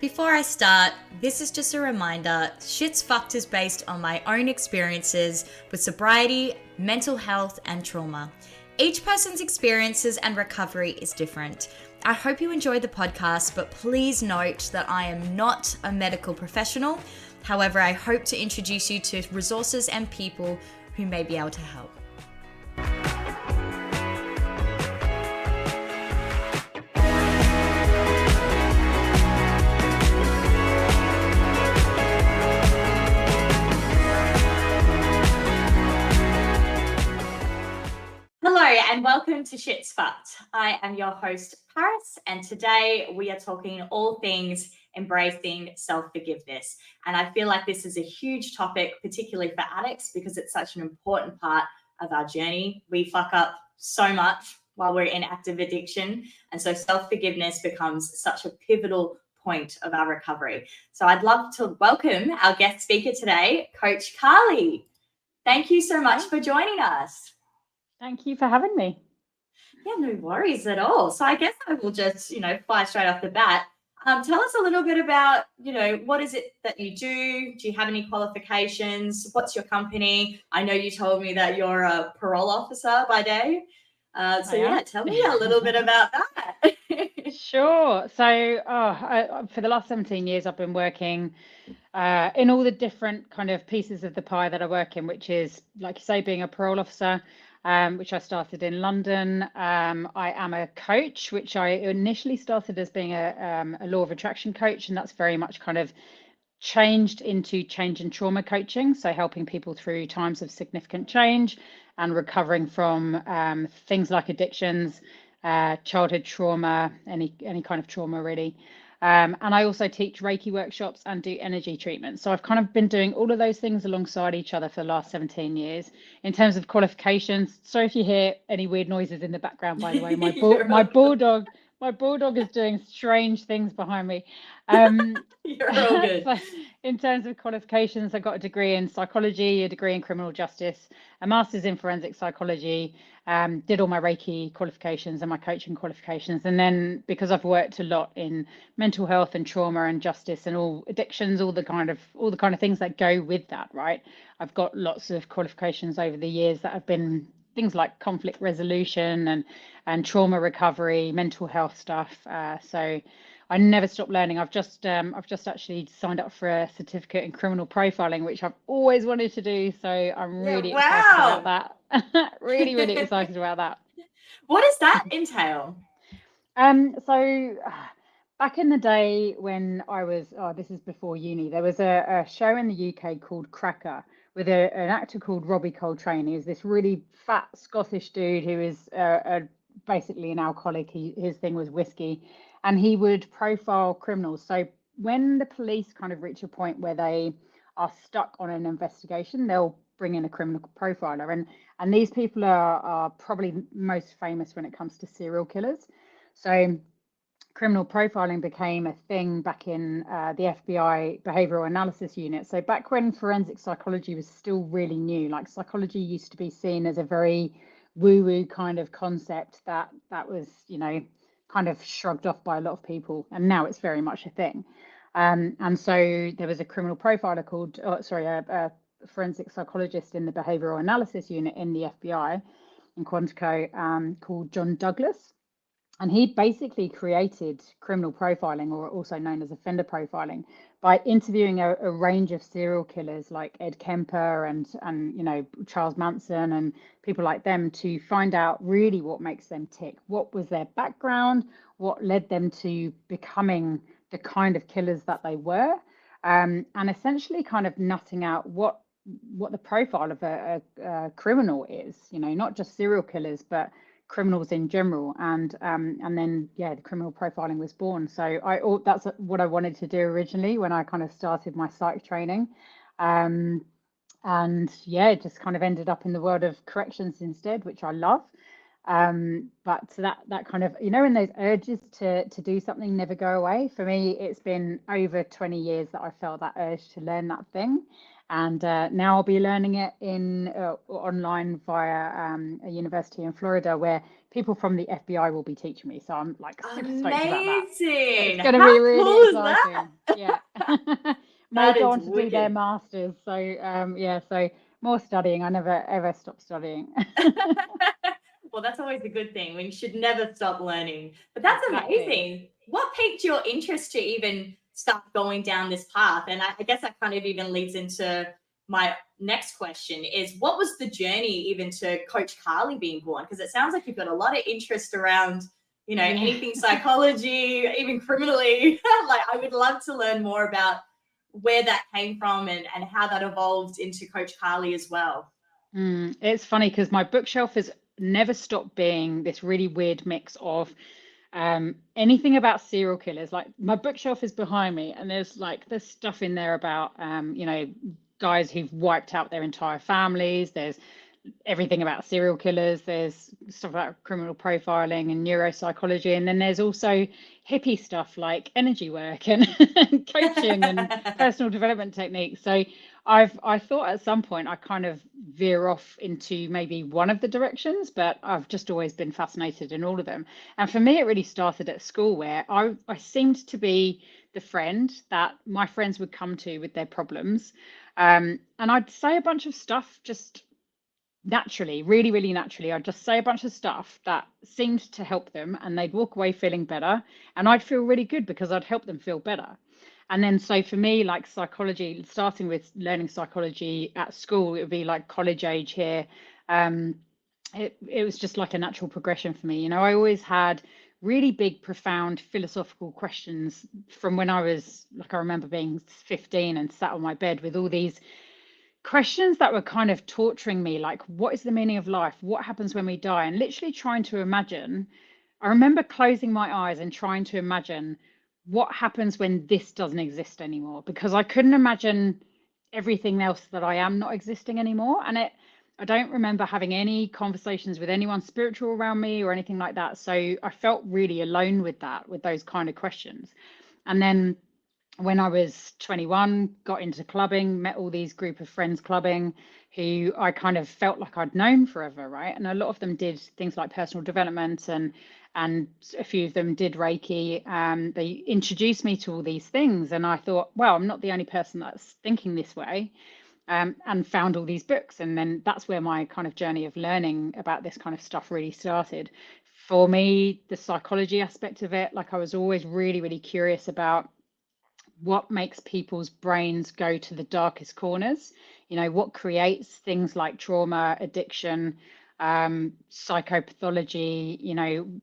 Before I start, this is just a reminder, Shit's Fucked is based on my own experiences with sobriety, mental health, and trauma. Each person's experiences and recovery is different. I hope you enjoy the podcast, but please note that I am not a medical professional. However, I hope to introduce you to resources and people who may be able to help. Hello and welcome to Shit's Fucked. I am your host, Paris, and today we are talking all things embracing self-forgiveness. And I feel like this is a huge topic, particularly for addicts, because it's such an important part of our journey. We fuck up so much while we're in active addiction, and so self-forgiveness becomes such a pivotal point of our recovery. So I'd love to welcome our guest speaker today, Coach Carly. Thank you so much for joining us. Thank you for having me. Yeah, no worries at all. So I guess I will just, fly straight off the bat. Tell us a little bit about, what is it that you do? Do you have any qualifications? What's your company? I know you told me that you're a parole officer by day. Tell me a little bit about that. Sure. So for the last 17 years, I've been working in all the different kind of pieces of the pie that I work in, which is, like you say, being a parole officer, which I started in London. I am a coach, which I initially started as being a law of attraction coach, and that's very much kind of changed into change and trauma coaching. So helping people through times of significant change and recovering from things like addictions, childhood trauma, any kind of trauma really. And I also teach Reiki workshops and do energy treatments. So I've kind of been doing all of those things alongside each other for the last 17 years. In terms of qualifications, sorry if you hear any weird noises in the background, by the way, my bulldog is doing strange things behind me. You're all good. So in terms of qualifications, I got a degree in psychology, a degree in criminal justice, a master's in forensic psychology, did all my Reiki qualifications and my coaching qualifications. And then because I've worked a lot in mental health and trauma and justice and all addictions, all the kind of things that go with that, right? I've got lots of qualifications over the years that have been things like conflict resolution and trauma recovery, mental health stuff. So I never stop learning. I've just actually signed up for a certificate in criminal profiling, which I've always wanted to do. So I'm really excited about that. Really, really excited about that. What does that entail? So back in the day when I was, this is before uni, there was a show in the UK called Cracker with an actor called Robbie Coltrane. He was this really fat Scottish dude who is basically an alcoholic. His thing was whiskey, and he would profile criminals. So when the police kind of reach a point where they are stuck on an investigation, they'll bring in a criminal profiler, and these people are probably most famous when it comes to serial killers. So criminal profiling became a thing back in the FBI behavioral analysis unit. So back when forensic psychology was still really new, like psychology used to be seen as a very woo-woo kind of concept that was, kind of shrugged off by a lot of people. And now it's very much a thing. And so there was a criminal profiler called, a forensic psychologist in the behavioral analysis unit in the FBI in Quantico called John Douglas. And he basically created criminal profiling, or also known as offender profiling, by interviewing a range of serial killers like Ed Kemper and Charles Manson and people like them to find out really what makes them tick. What was their background? What led them to becoming the kind of killers that they were? And essentially kind of nutting out what the profile of a criminal is, not just serial killers, but criminals in general. And then the criminal profiling was born. So that's what I wanted to do originally when I kind of started my psych training. It just kind of ended up in the world of corrections instead, which I love. But that kind of, when those urges to do something never go away, for me, it's been over 20 years that I felt that urge to learn that thing. And now I'll be learning it in online via a university in Florida where people from the FBI will be teaching me. So I'm like super stoked about that. It's Amazing. going to How be really cool is that? exciting. Yeah. May That go is on to do their wicked. masters. So yeah, so more studying. I never ever stop studying. Well, that's always a good thing. We should never stop learning. But that's Exactly. amazing. What piqued your interest to even start going down this path? And I guess that kind of even leads into my next question is what was the journey even to Coach Carly being born? Because it sounds like you've got a lot of interest around, Yeah. anything psychology, even criminally. Like I would love to learn more about where that came from and how that evolved into Coach Carly as well. It's funny because my bookshelf has never stopped being this really weird mix of anything about serial killers. Like my bookshelf is behind me, and there's stuff in there about guys who've wiped out their entire families. There's everything about serial killers. There's stuff about criminal profiling and neuropsychology, and then there's also hippie stuff like energy work and coaching and personal development techniques. So I thought at some point I kind of veer off into maybe one of the directions, but I've just always been fascinated in all of them. And for me, it really started at school where I seemed to be the friend that my friends would come to with their problems. And I'd say a bunch of stuff just naturally, really, really naturally. I'd just say a bunch of stuff that seemed to help them, and they'd walk away feeling better. And I'd feel really good because I'd help them feel better. And then, so for me, like psychology, starting with learning psychology at school, it would be like college age here. Um, it was just like a natural progression for me. I always had really big, profound philosophical questions from when I was like, I remember being 15 and sat on my bed with all these questions that were kind of torturing me, like what is the meaning of life, what happens when we die, and literally trying to imagine. I remember closing my eyes and trying to imagine what happens when this doesn't exist anymore, because I couldn't imagine everything else that I am not existing anymore. And I don't remember having any conversations with anyone spiritual around me or anything like that, so I felt really alone with that, with those kind of questions. And then when I was 21, got into clubbing, met all these group of friends clubbing who I kind of felt like I'd known forever, right? And a lot of them did things like personal development, and a few of them did Reiki. They introduced me to all these things, and I thought, well, I'm not the only person that's thinking this way. And found all these books, and then that's where my kind of journey of learning about this kind of stuff really started. For me, the psychology aspect of it, like I was always really, really curious about what makes people's brains go to the darkest corners, what creates things like trauma, addiction, psychopathology,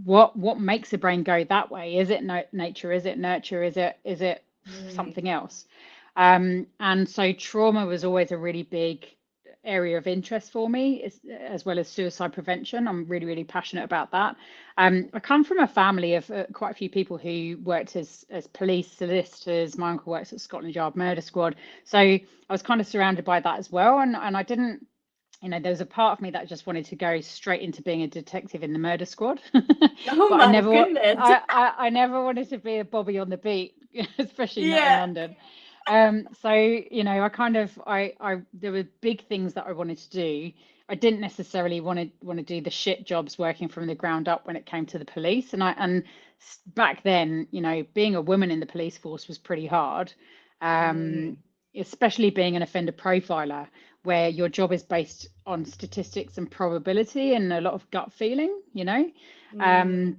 what makes a brain go that way. Is it nature? Is it nurture? Is it Mm. something else? And so trauma was always a really big area of interest for me, as well as suicide prevention. I'm really, really passionate about that. I come from a family of quite a few people who worked as police solicitors. My uncle works at Scotland Yard Murder Squad, so I was kind of surrounded by that as well. And I didn't, there was a part of me that just wanted to go straight into being a detective in the murder squad, Oh but my goodness. I never wanted to be a Bobby on the beat, especially not in Yeah. London. So I kind of there were big things that I wanted to do. I didn't necessarily want to do the shit jobs working from the ground up when it came to the police. And back then, being a woman in the police force was pretty hard, Mm, especially being an offender profiler, where your job is based on statistics and probability and a lot of gut feeling. mm, Um,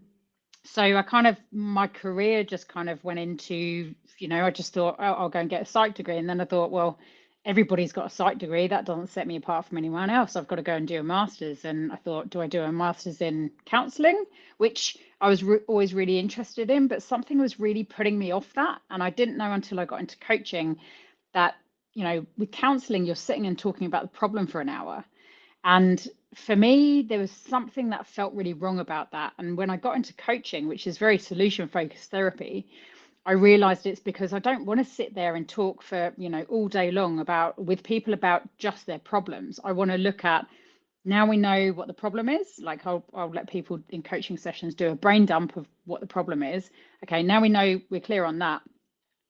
so I kind of, my career just kind of went into, I just thought, oh, I'll go and get a psych degree. And then I thought, well, everybody's got a psych degree. That doesn't set me apart from anyone else. I've got to go and do a master's. And I thought, do I do a master's in counseling, which I was always really interested in, but something was really putting me off that. And I didn't know until I got into coaching that, with counseling, you're sitting and talking about the problem for an hour. And for me, there was something that felt really wrong about that. And when I got into coaching, which is very solution focused therapy, I realized it's because I don't want to sit there and talk for, all day long with people about just their problems. I want to look at, now we know what the problem is. Like I'll let people in coaching sessions do a brain dump of what the problem is. Okay, now we know, we're clear on that.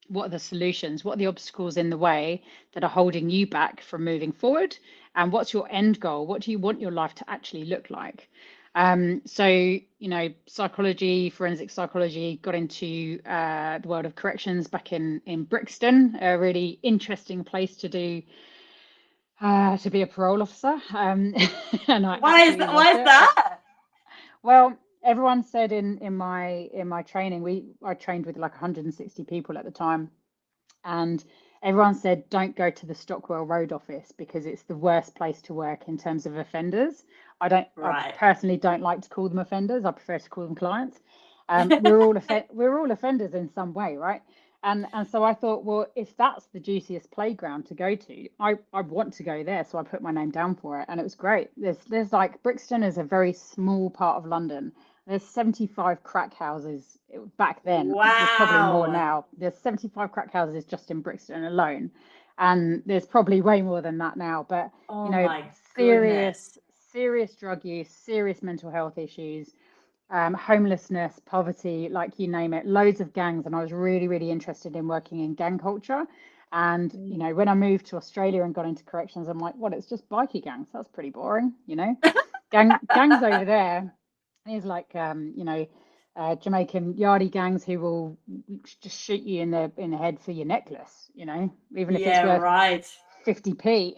what are the solutions? What are the obstacles in the way that are holding you back from moving forward? And what's your end goal? What do you want your life to actually look like? So, psychology, forensic psychology, got into the world of corrections back in Brixton, a really interesting place to be a parole officer. And I Why is absolutely that? Why loved is it. that? Well, everyone said in my training, I trained with like 160 people at the time, and everyone said don't go to the Stockwell Road office because it's the worst place to work in terms of offenders. I Right. personally don't like to call them offenders. I prefer to call them clients. We're all offenders in some way, right? And so I thought, well, if that's the juiciest playground to go to, I want to go there. So I put my name down for it, and it was great. There's like Brixton is a very small part of London. There's 75 crack houses back then. There's probably more Wow. now. There's 75 crack houses just in Brixton alone, and there's probably way more than that now. But you Oh know, my serious, goodness. serious drug use, serious mental health issues, homelessness, poverty, like you name it, loads of gangs. And I was really, really interested in working in gang culture. And, Mm. when I moved to Australia and got into corrections, I'm like, what, it's just bikie gangs. That's pretty boring, gangs over there is like, Jamaican yardie gangs who will just shoot you in the head for your necklace, even if it's Yeah, worth right. 50p.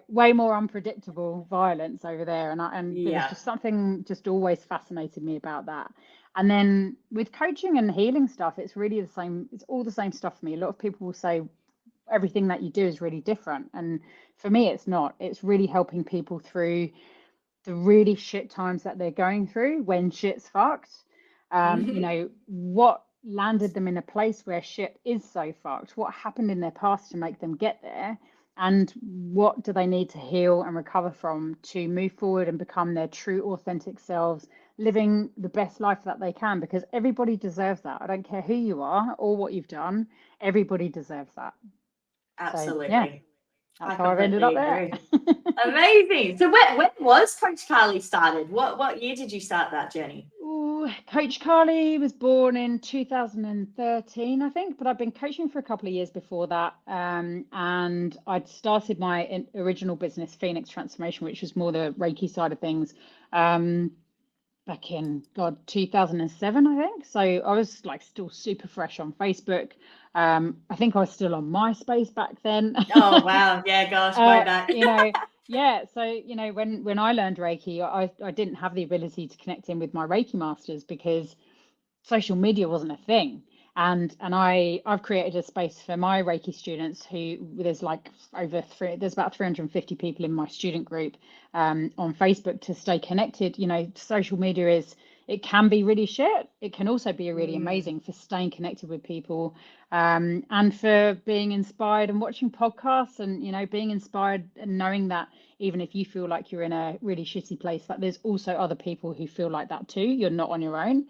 Way more unpredictable violence over there, and there was Yeah. just something just always fascinated me about that. And then with coaching and healing stuff, it's really the same. It's all the same stuff for me. A lot of people will say everything that you do is really different, and for me, it's not. It's really helping people through the really shit times that they're going through when shit's fucked. What landed them in a place where shit is so fucked? What happened in their past to make them get there? And what do they need to heal and recover from to move forward and become their true, authentic selves, living the best life that they can? Because everybody deserves that. I don't care who you are or what you've done, everybody deserves that. So, yeah, Absolutely. that's I how I've ended completely up there. agree. Amazing. So when was Coach Carly started? What year did you start that journey? Ooh, Coach Carly was born in 2013, I think, but I've been coaching for a couple of years before that. And I'd started my original business, Phoenix Transformation, which was more the Reiki side of things, um, back in, God, 2007, I think. So I was like still super fresh on Facebook. I think I was still on MySpace back then. Oh wow, yeah, gosh, way uh, back. you know, yeah. So, when I learned Reiki, I didn't have the ability to connect in with my Reiki masters because social media wasn't a thing. And I've created a space for my Reiki students who there's about 350 people in my student group on Facebook to stay connected. Social media it can be really shit. It can also be really Mm. amazing for staying connected with people, and for being inspired and watching podcasts and being inspired and knowing that even if you feel like you're in a really shitty place, that there's also other people who feel like that too. You're not on your own.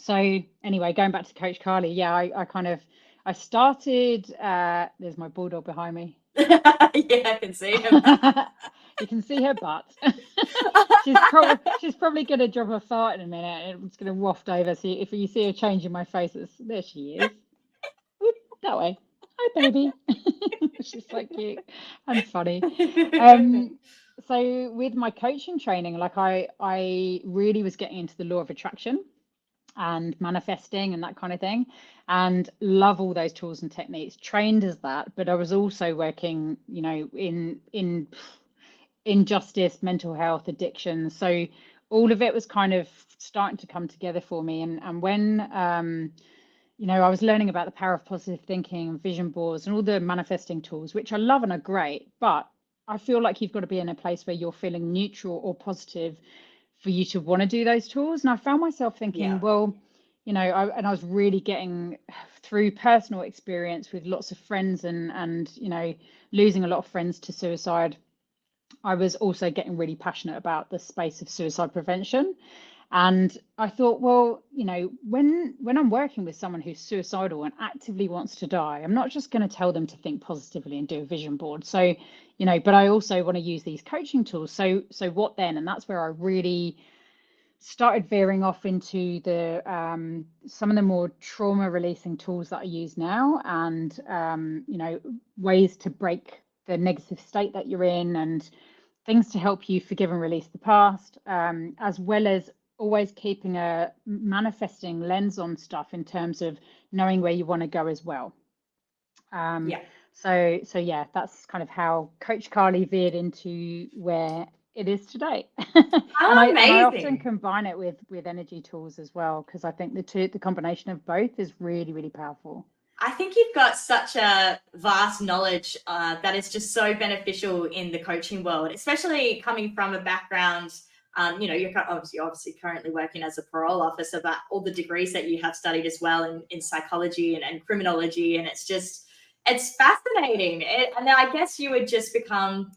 So anyway, going back to Coach Carly, yeah, I started. There's my bulldog behind me. Yeah, I can see him. You can see her butt. She's probably going to drop a fart in a minute, and it's going to waft over. So if you see her change in my face, there she is. Oop, that way. Hi, baby. She's so cute and funny. Um, so with my coaching training, like I really was getting into the law of attraction and manifesting and that kind of thing, and love all those tools and techniques, trained as that. But I was also working, in injustice, mental health, addiction. So all of it was kind of starting to come together for me. And when I was learning about the power of positive thinking and vision boards and all the manifesting tools, which I love and are great, but I feel like you've got to be in a place where you're feeling neutral or positive for you to want to do those tools. And I found myself Yeah. thinking, well, I was really getting through personal experience with lots of friends and losing a lot of friends to suicide. I was also getting really passionate about the space of suicide prevention. And I thought, well, when I'm working with someone who's suicidal and actively wants to die, I'm not just going to tell them to think positively and do a vision board. So, but I also want to use these coaching tools. So what then? And that's where I really started veering off into the some of the more trauma releasing tools that I use now, and ways to break the negative state that you're in, and things to help you forgive and release the past, as well as always keeping a manifesting lens on stuff in terms of knowing where you want to go as well. Yeah. So yeah, that's kind of how Coach Carly veered into where it is today. And Oh, I often amazing. combine it with energy tools as well, because I think the combination of both is really, really powerful. I think you've got such a vast knowledge that is just so beneficial in the coaching world, especially coming from a background. You're obviously currently working as a parole officer, but all the degrees that you have studied as well in psychology and criminology, and it's fascinating. And I guess you would just become,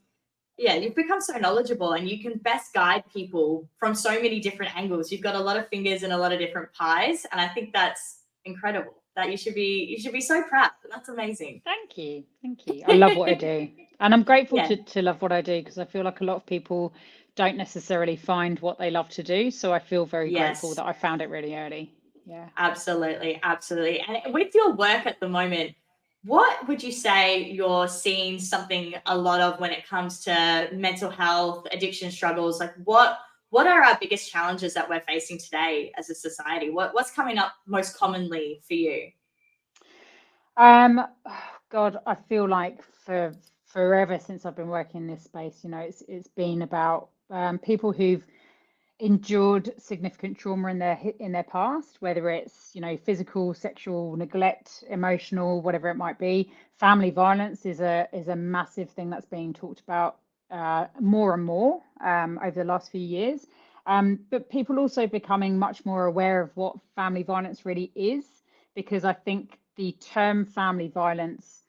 yeah, you've become so knowledgeable, and you can best guide people from so many different angles. You've got a lot of fingers in a lot of different pies, and I think that's incredible. That you should be so proud. That's amazing. Thank you. Thank you. I love what I do. And I'm grateful Yeah. to love what I do, because I feel like a lot of people don't necessarily find what they love to do. So I feel very grateful Yes. that I found it really early. Yeah. Absolutely. Absolutely. And with your work at the moment, what would you say you're seeing something a lot of when it comes to mental health, addiction struggles? Like what are our biggest challenges that we're facing today as a society? What's coming up most commonly for you? Um, God, I feel like for forever since I've been working in this space, it's been about people who've endured significant trauma in their past, whether it's physical, sexual neglect, emotional, whatever it might be. Family violence is a massive thing that's being talked about more and more over the last few years. But people also becoming much more aware of what family violence really is, because I think the term family violence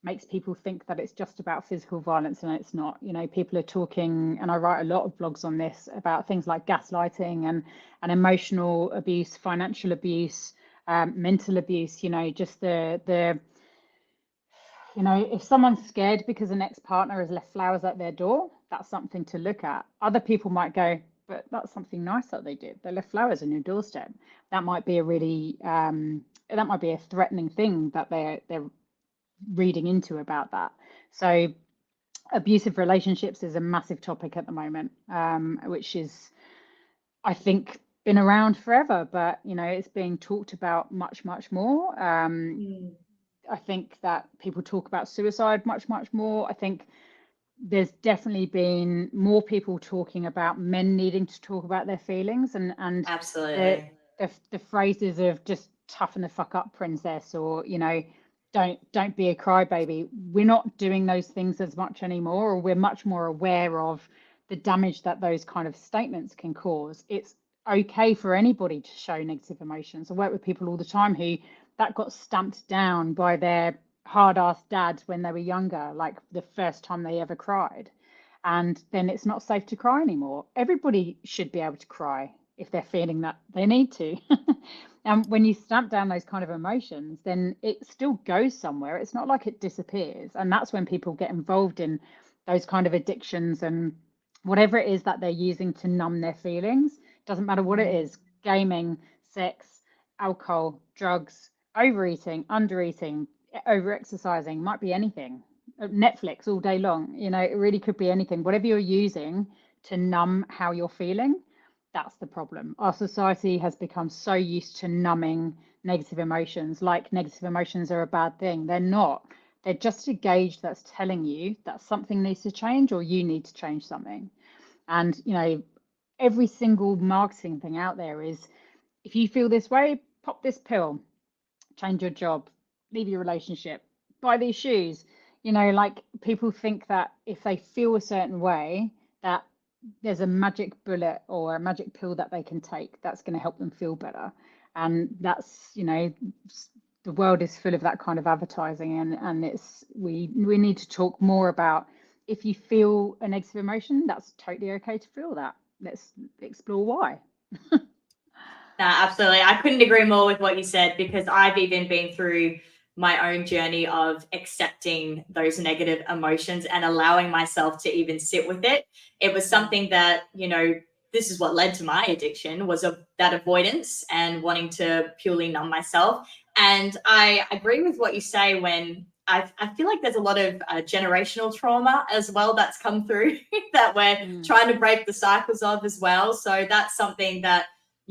makes people think that it's just about physical violence, and it's not. People are talking, and I write a lot of blogs on this, about things like gaslighting and emotional abuse, financial abuse, mental abuse. Just the if someone's scared because an ex-partner has left flowers at their door, that's something to look at. Other people might go, but that's something nice that they did. They left flowers on your doorstep. That might be a really that might be a threatening thing that they're reading into about that. So abusive relationships is a massive topic at the moment, which is, I think, been around forever, but it's being talked about much, much more. Mm. I think that people talk about suicide much, much more. I think there's definitely been more people talking about men needing to talk about their feelings, and the Absolutely. the phrases of just toughen the fuck up, princess, or don't be a crybaby. We're not doing those things as much anymore, or we're much more aware of the damage that those kind of statements can cause. It's okay for anybody to show negative emotions. I work with people all the time who that got stamped down by their hard-ass dads when they were younger, like the first time they ever cried. And then it's not safe to cry anymore. Everybody should be able to cry if they're feeling that they need to. And when you stamp down those kind of emotions, then it still goes somewhere. It's not like it disappears. And that's when people get involved in those kind of addictions and whatever it is that they're using to numb their feelings. Doesn't matter what it Mm. is: gaming, sex, alcohol, drugs, overeating, undereating, over exercising, might be anything. Netflix all day long, it really could be anything. Whatever you're using to numb how you're feeling, that's the problem. Our society has become so used to numbing negative emotions, like negative emotions are a bad thing. They're not. They're just a gauge that's telling you that something needs to change, or you need to change something. And every single marketing thing out there is, if you feel this way, pop this pill, change your job, leave your relationship, buy these shoes. Like, people think that if they feel a certain way, that there's a magic bullet or a magic pill that they can take that's going to help them feel better. And that's, the world is full of that kind of advertising, and we need to talk more about, if you feel a negative emotion, that's totally okay to feel that. Let's explore why. No, absolutely. I couldn't agree more with what you said, because I've even been through my own journey of accepting those negative emotions and allowing myself to even sit with it. It was Mm. something that, this is what led to my addiction, was that avoidance and wanting to purely numb myself. And I agree with what you say when I feel like there's a lot of generational trauma as well that's come through that we're trying to break the cycles of as well. So that's something that,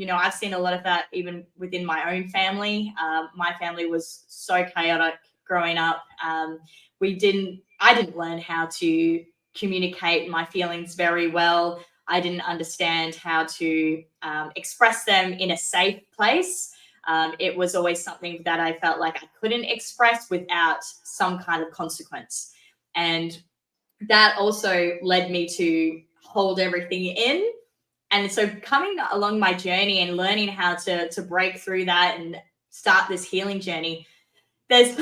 I've seen a lot of that even within my own family. My family was so chaotic growing up. I didn't learn how to communicate my feelings very well. I didn't understand how to express them in a safe place. It was always something that I felt like I couldn't express without some kind of consequence. And that also led me to hold everything in. And so coming along my journey and learning how to break through that and start this healing journey, there's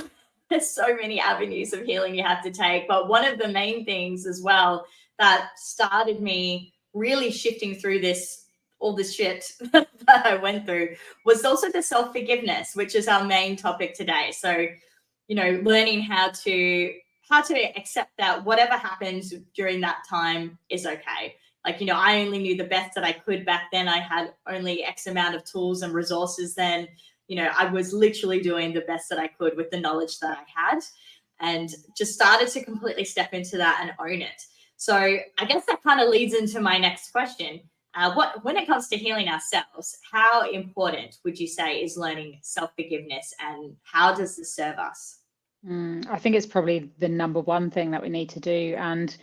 there's so many avenues of healing you have to take. But one of the main things as well that started me really shifting through all this shit that I went through was also the self-forgiveness, which is our main topic today. So, learning how to accept that whatever happens during that time is okay. Like, I only knew the best that I could back then. I had only X amount of tools and resources then. I was literally doing the best that I could with the knowledge that I had, and just started to completely step into that and own it. So I guess that kind of leads into my next question. When it comes to healing ourselves, how important would you say is learning self-forgiveness, and how does this serve us? I think it's probably the number one thing that we need to do. And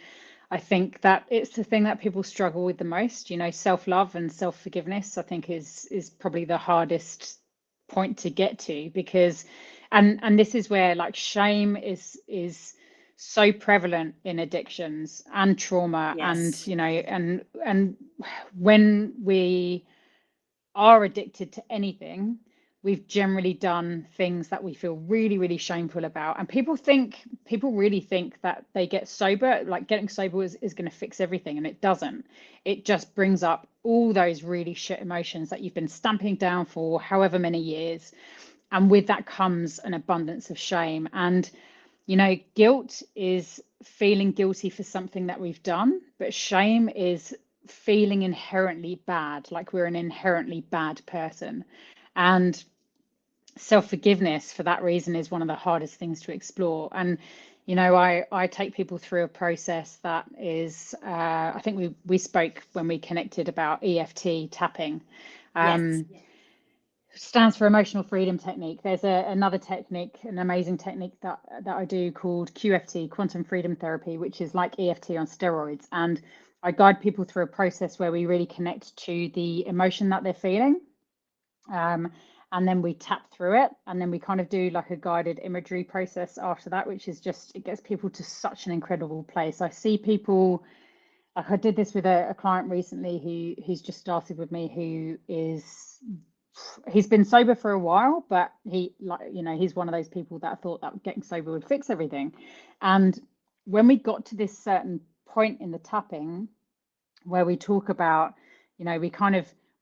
I think that it's the thing that people struggle with the most. Self-love and self-forgiveness, I think is probably the hardest point to get to, because and this is where like shame is so prevalent in addictions and trauma. And Yes. and when we are addicted to anything, we've generally done things that we feel really, really shameful about. And people really think that they get sober, like getting sober is going to fix everything. And it doesn't. It just brings up all those really shit emotions that you've been stamping down for however many years. And with that comes an abundance of shame. And, guilt is feeling guilty for something that we've done, but shame is feeling inherently bad, like we're an inherently bad person. And self-forgiveness for that reason is one of the hardest things to explore. And I take people through a process that is I think we spoke when we connected about EFT tapping. Yes. Stands for emotional freedom technique. There's another technique, an amazing technique that I do called QFT, quantum freedom therapy, which is like EFT on steroids. And I guide people through a process where we really connect to the emotion that they're feeling. And then we tap through it, and then we kind of do like a guided imagery process after that, which is just, it gets people to such an incredible place. I see people, like I did this with a client recently who's just started with me, he's been sober for a while, but he's one of those people that thought that getting sober would fix everything. And when we got to this certain point in the tapping where we talk about,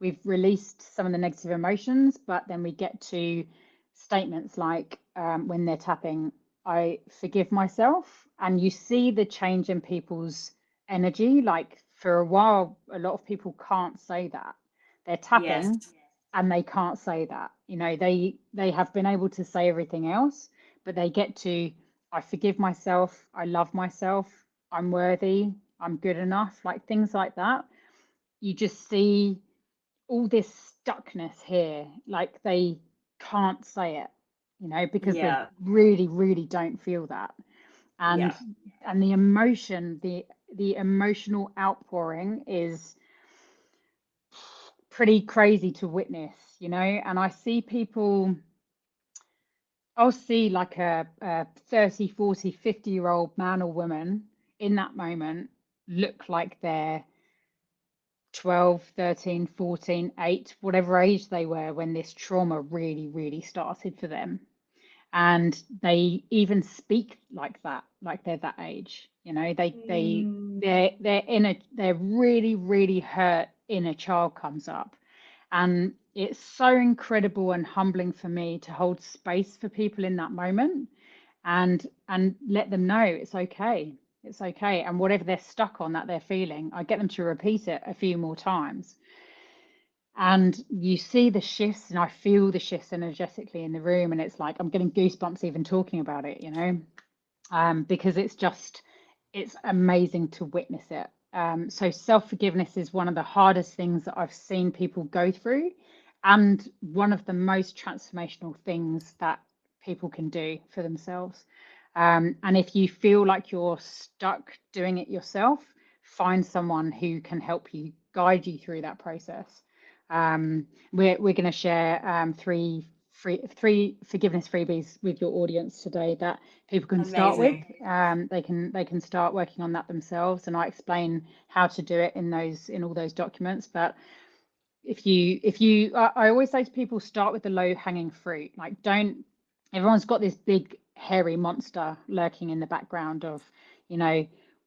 we've released some of the negative emotions, but then we get to statements like when they're tapping, I forgive myself. And you see the change in people's energy. Like for a while, a lot of people can't say that. They're Yes. tapping and they can't say that. They have been able to say everything else, but they get to, I forgive myself, I love myself, I'm worthy, I'm good enough, like things like that. You just see all this stuckness here, like they can't say it, because they Yeah. really, really don't feel that. And Yeah. and the emotion, the emotional outpouring is pretty crazy to witness, and I'll see like a 30, 40, 50-year-old man or woman in that moment look like they're 12, 13, 14, 8, whatever age they were when this trauma really, really started for them. And they even speak like that, like they're that age. Their really, really hurt inner child comes up. And it's so incredible and humbling for me to hold space for people in that moment and let them know it's okay. It's okay. And whatever they're stuck on that they're feeling, I get them to repeat it a few more times. And you see the shifts, and I feel the shifts energetically in the room. And it's like I'm getting goosebumps even talking about it, because it's amazing to witness it. So self-forgiveness is one of the hardest things that I've seen people go through, and one of the most transformational things that people can do for themselves. And if you feel like you're stuck doing it yourself, find someone who can help you, guide you through that process. We're going to share three forgiveness freebies with your audience today that people can start with. They can start working on that themselves, and I explain how to do it in all those documents. But I always say to people, start with the low hanging fruit. Like, everyone's got this big hairy monster lurking in the background of,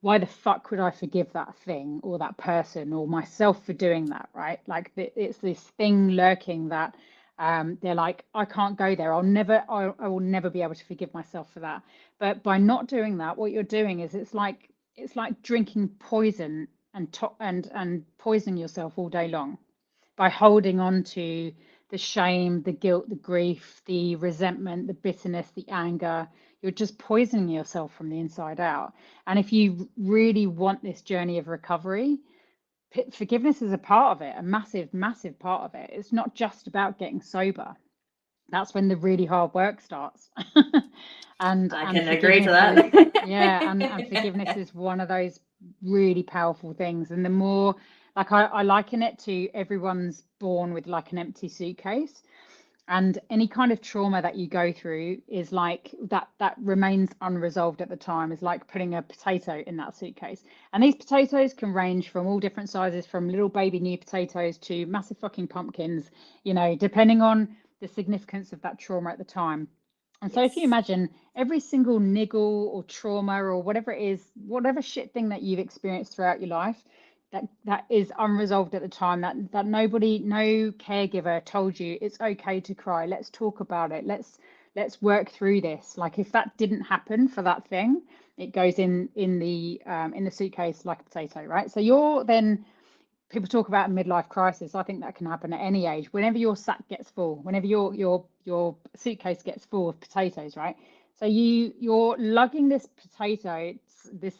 why the fuck would I forgive that thing or that person or myself for doing that, right? Like, it's this thing lurking that they're like, I can't go there. I will never be able to forgive myself for that. But by not doing that, what you're doing is it's like drinking poison and poisoning yourself all day long by holding on to the shame, the guilt, the grief, the resentment, the bitterness, the anger. You're just poisoning yourself from the inside out. And if you really want this journey of recovery, forgiveness is a part of it, a massive, massive part of it. It's not just about getting sober. That's when the really hard work starts. I can agree to that. And forgiveness is one of those really powerful things. And the more, like, I liken it to everyone's born with like an empty suitcase. And any kind of trauma that you go through is like that remains unresolved at the time, is like putting a potato in that suitcase. And these potatoes can range from all different sizes, from little baby new potatoes to massive fucking pumpkins, depending on the significance of that trauma at the time. And so if you imagine every single niggle or trauma or whatever it is, whatever shit thing that you've experienced throughout your life, that is unresolved at the time, that no caregiver told you it's okay to cry, let's talk about it, let's work through this. Like, if that didn't happen for that thing, it goes in the suitcase like a potato, right? So people talk about a midlife crisis. I think that can happen at any age. Whenever your sack gets full, whenever your suitcase gets full of potatoes, right? So you're lugging this potato, this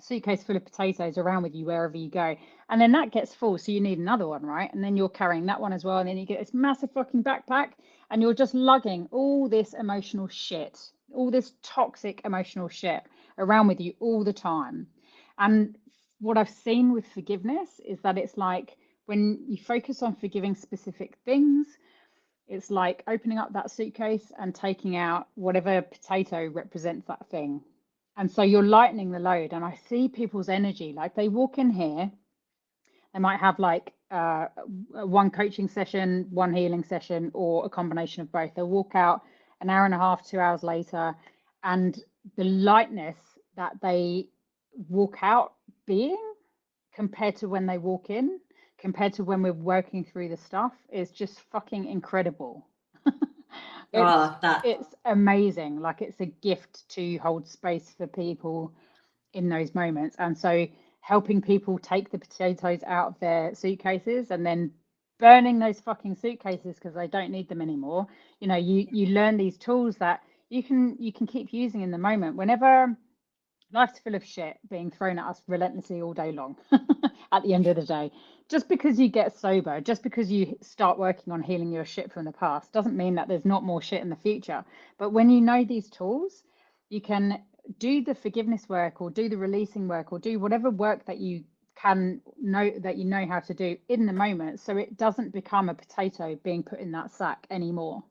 suitcase full of potatoes around with you wherever you go, and then that gets full, so you need another one, right? And then you're carrying that one as well, and then you get this massive fucking backpack, and you're just lugging all this emotional shit, all this toxic emotional shit around with you all the time. And what I've seen with forgiveness is that it's like, when you focus on forgiving specific things, it's like opening up that suitcase and taking out whatever potato represents that thing. And so you're lightening the load. And I see people's energy, like they walk in here, they might have like one coaching session, one healing session, or a combination of both. They'll walk out an hour and a half, 2 hours later, and the lightness that they walk out being, compared to when they walk in, compared to when we're working through the stuff, is just fucking incredible. It's amazing. Like, it's a gift to hold space for people in those moments. And so helping people take the potatoes out of their suitcases and then burning those fucking suitcases because they don't need them anymore. You learn these tools that you can keep using in the moment. Whenever life's full of shit being thrown at us relentlessly all day long, at the end of the day, just because you get sober, just because you start working on healing your shit from the past, doesn't mean that there's not more shit in the future. But when you know these tools, you can do the forgiveness work, or do the releasing work, or do whatever work that you know how to do in the moment, so it doesn't become a potato being put in that sack anymore.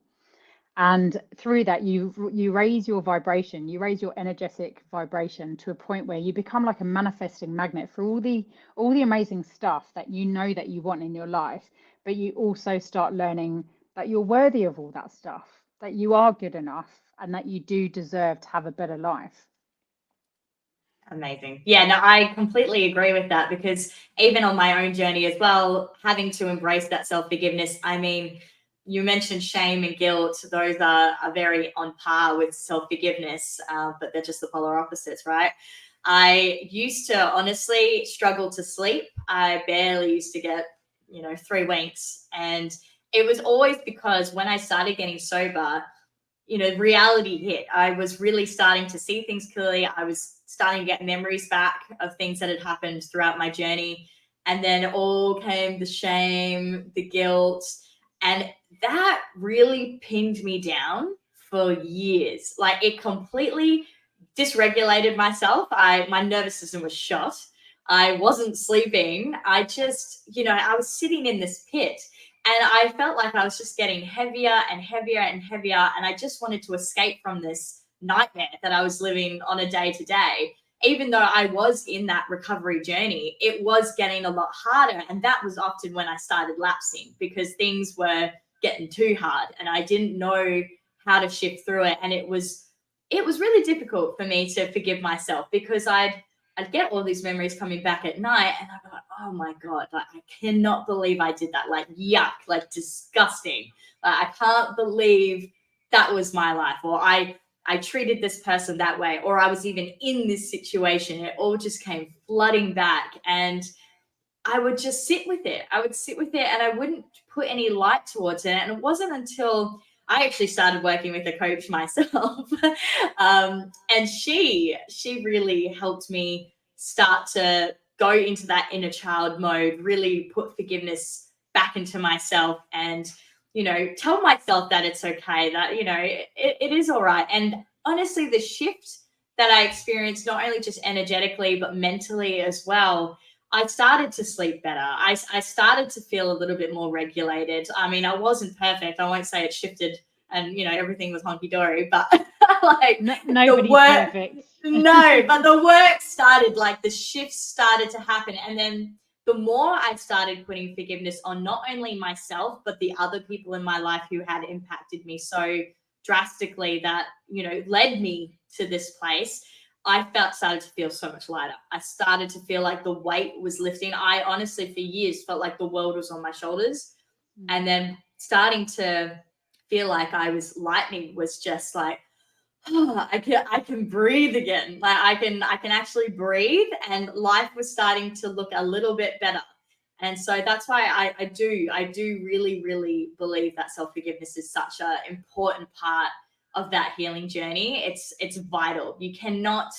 And through that, you raise your vibration, you raise your energetic vibration to a point where you become like a manifesting magnet for all the amazing stuff that you know that you want in your life. But you also start learning that you're worthy of all that stuff, that you are good enough, and that you do deserve to have a better life. Amazing. Yeah, no, I completely agree with that, because even on my own journey as well, having to embrace that self-forgiveness, I mean, you mentioned shame and guilt. Those are very on par with self-forgiveness, but they're just the polar opposites, right? I used to honestly struggle to sleep. I barely used to get, 3 winks. And it was always because when I started getting sober, reality hit. I was really starting to see things clearly. I was starting to get memories back of things that had happened throughout my journey. And then all came the shame, the guilt, and that really pinned me down for years. Like it completely dysregulated myself. My nervous system was shot. I wasn't sleeping. I just, I was sitting in this pit and I felt like I was just getting heavier and heavier and heavier. And I just wanted to escape from this nightmare that I was living on a day to day. Even though I was in that recovery journey, it was getting a lot harder. And that was often when I started lapsing because things were getting too hard and I didn't know how to shift through it. And it was really difficult for me to forgive myself because I'd get all these memories coming back at night and I'd be like, oh my God, like I cannot believe I did that. Like yuck, like disgusting. Like I can't believe that was my life. Or I treated this person that way, or I was even in this situation. It all just came flooding back. And I would just sit with it. I would sit with it and I wouldn't put any light towards it. And it wasn't until I actually started working with a coach myself. And she really helped me start to go into that inner child mode, really put forgiveness back into myself and, tell myself that it's okay, that, it is all right. And honestly, the shift that I experienced, not only just energetically, but mentally as well, I started to sleep better. I started to feel a little bit more regulated. I mean, I wasn't perfect. I won't say it shifted and, everything was honky dory, but like Nobody's perfect. No, but the work started, like the shifts started to happen. And then the more I started putting forgiveness on not only myself, but the other people in my life who had impacted me so drastically that, led me to this place, I started to feel so much lighter. I started to feel like the weight was lifting. I honestly, for years, felt like the world was on my shoulders. And then starting to feel like I was lightning was just like, oh, I can breathe again. Like I can actually breathe, and life was starting to look a little bit better. And so that's why I do really, really believe that self-forgiveness is such an important part of that healing journey. It's vital. You cannot,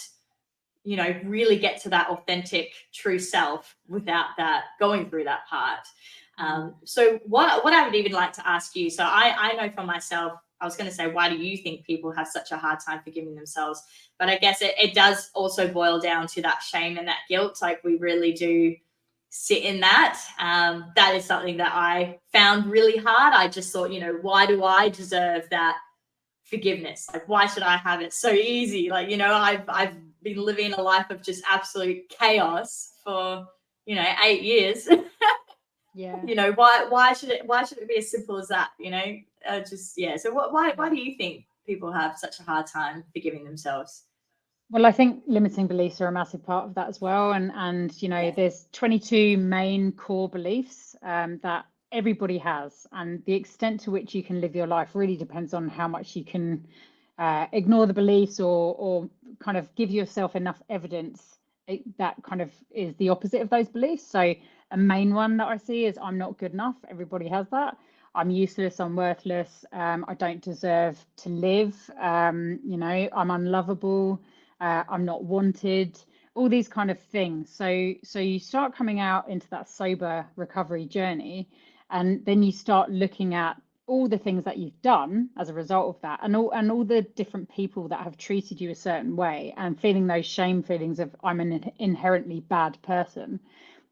really get to that authentic true self without that going through that part. So what I would even like to ask you, so I know for myself, I was going to say, why do you think people have such a hard time forgiving themselves? But I guess it does also boil down to that shame and that guilt. Like we really do sit in that. That is something that I found really hard. I just thought, why do I deserve that forgiveness? Like, why should I have it so easy? Like, I've been living a life of just absolute chaos for, 8 years. Yeah. Why should it be as simple as that? So why do you think people have such a hard time forgiving themselves? Well, I think limiting beliefs are a massive part of that as well. And there's 22 main core beliefs that everybody has, and the extent to which you can live your life really depends on how much you can ignore the beliefs or kind of give yourself enough evidence that kind of is the opposite of those beliefs. So a main one that I see is I'm not good enough. Everybody has that. I'm useless, I'm worthless, I don't deserve to live, I'm unlovable, I'm not wanted, all these kind of things. So you start coming out into that sober recovery journey, and then you start looking at all the things that you've done as a result of that, and all the different people that have treated you a certain way, and feeling those shame feelings of I'm an inherently bad person.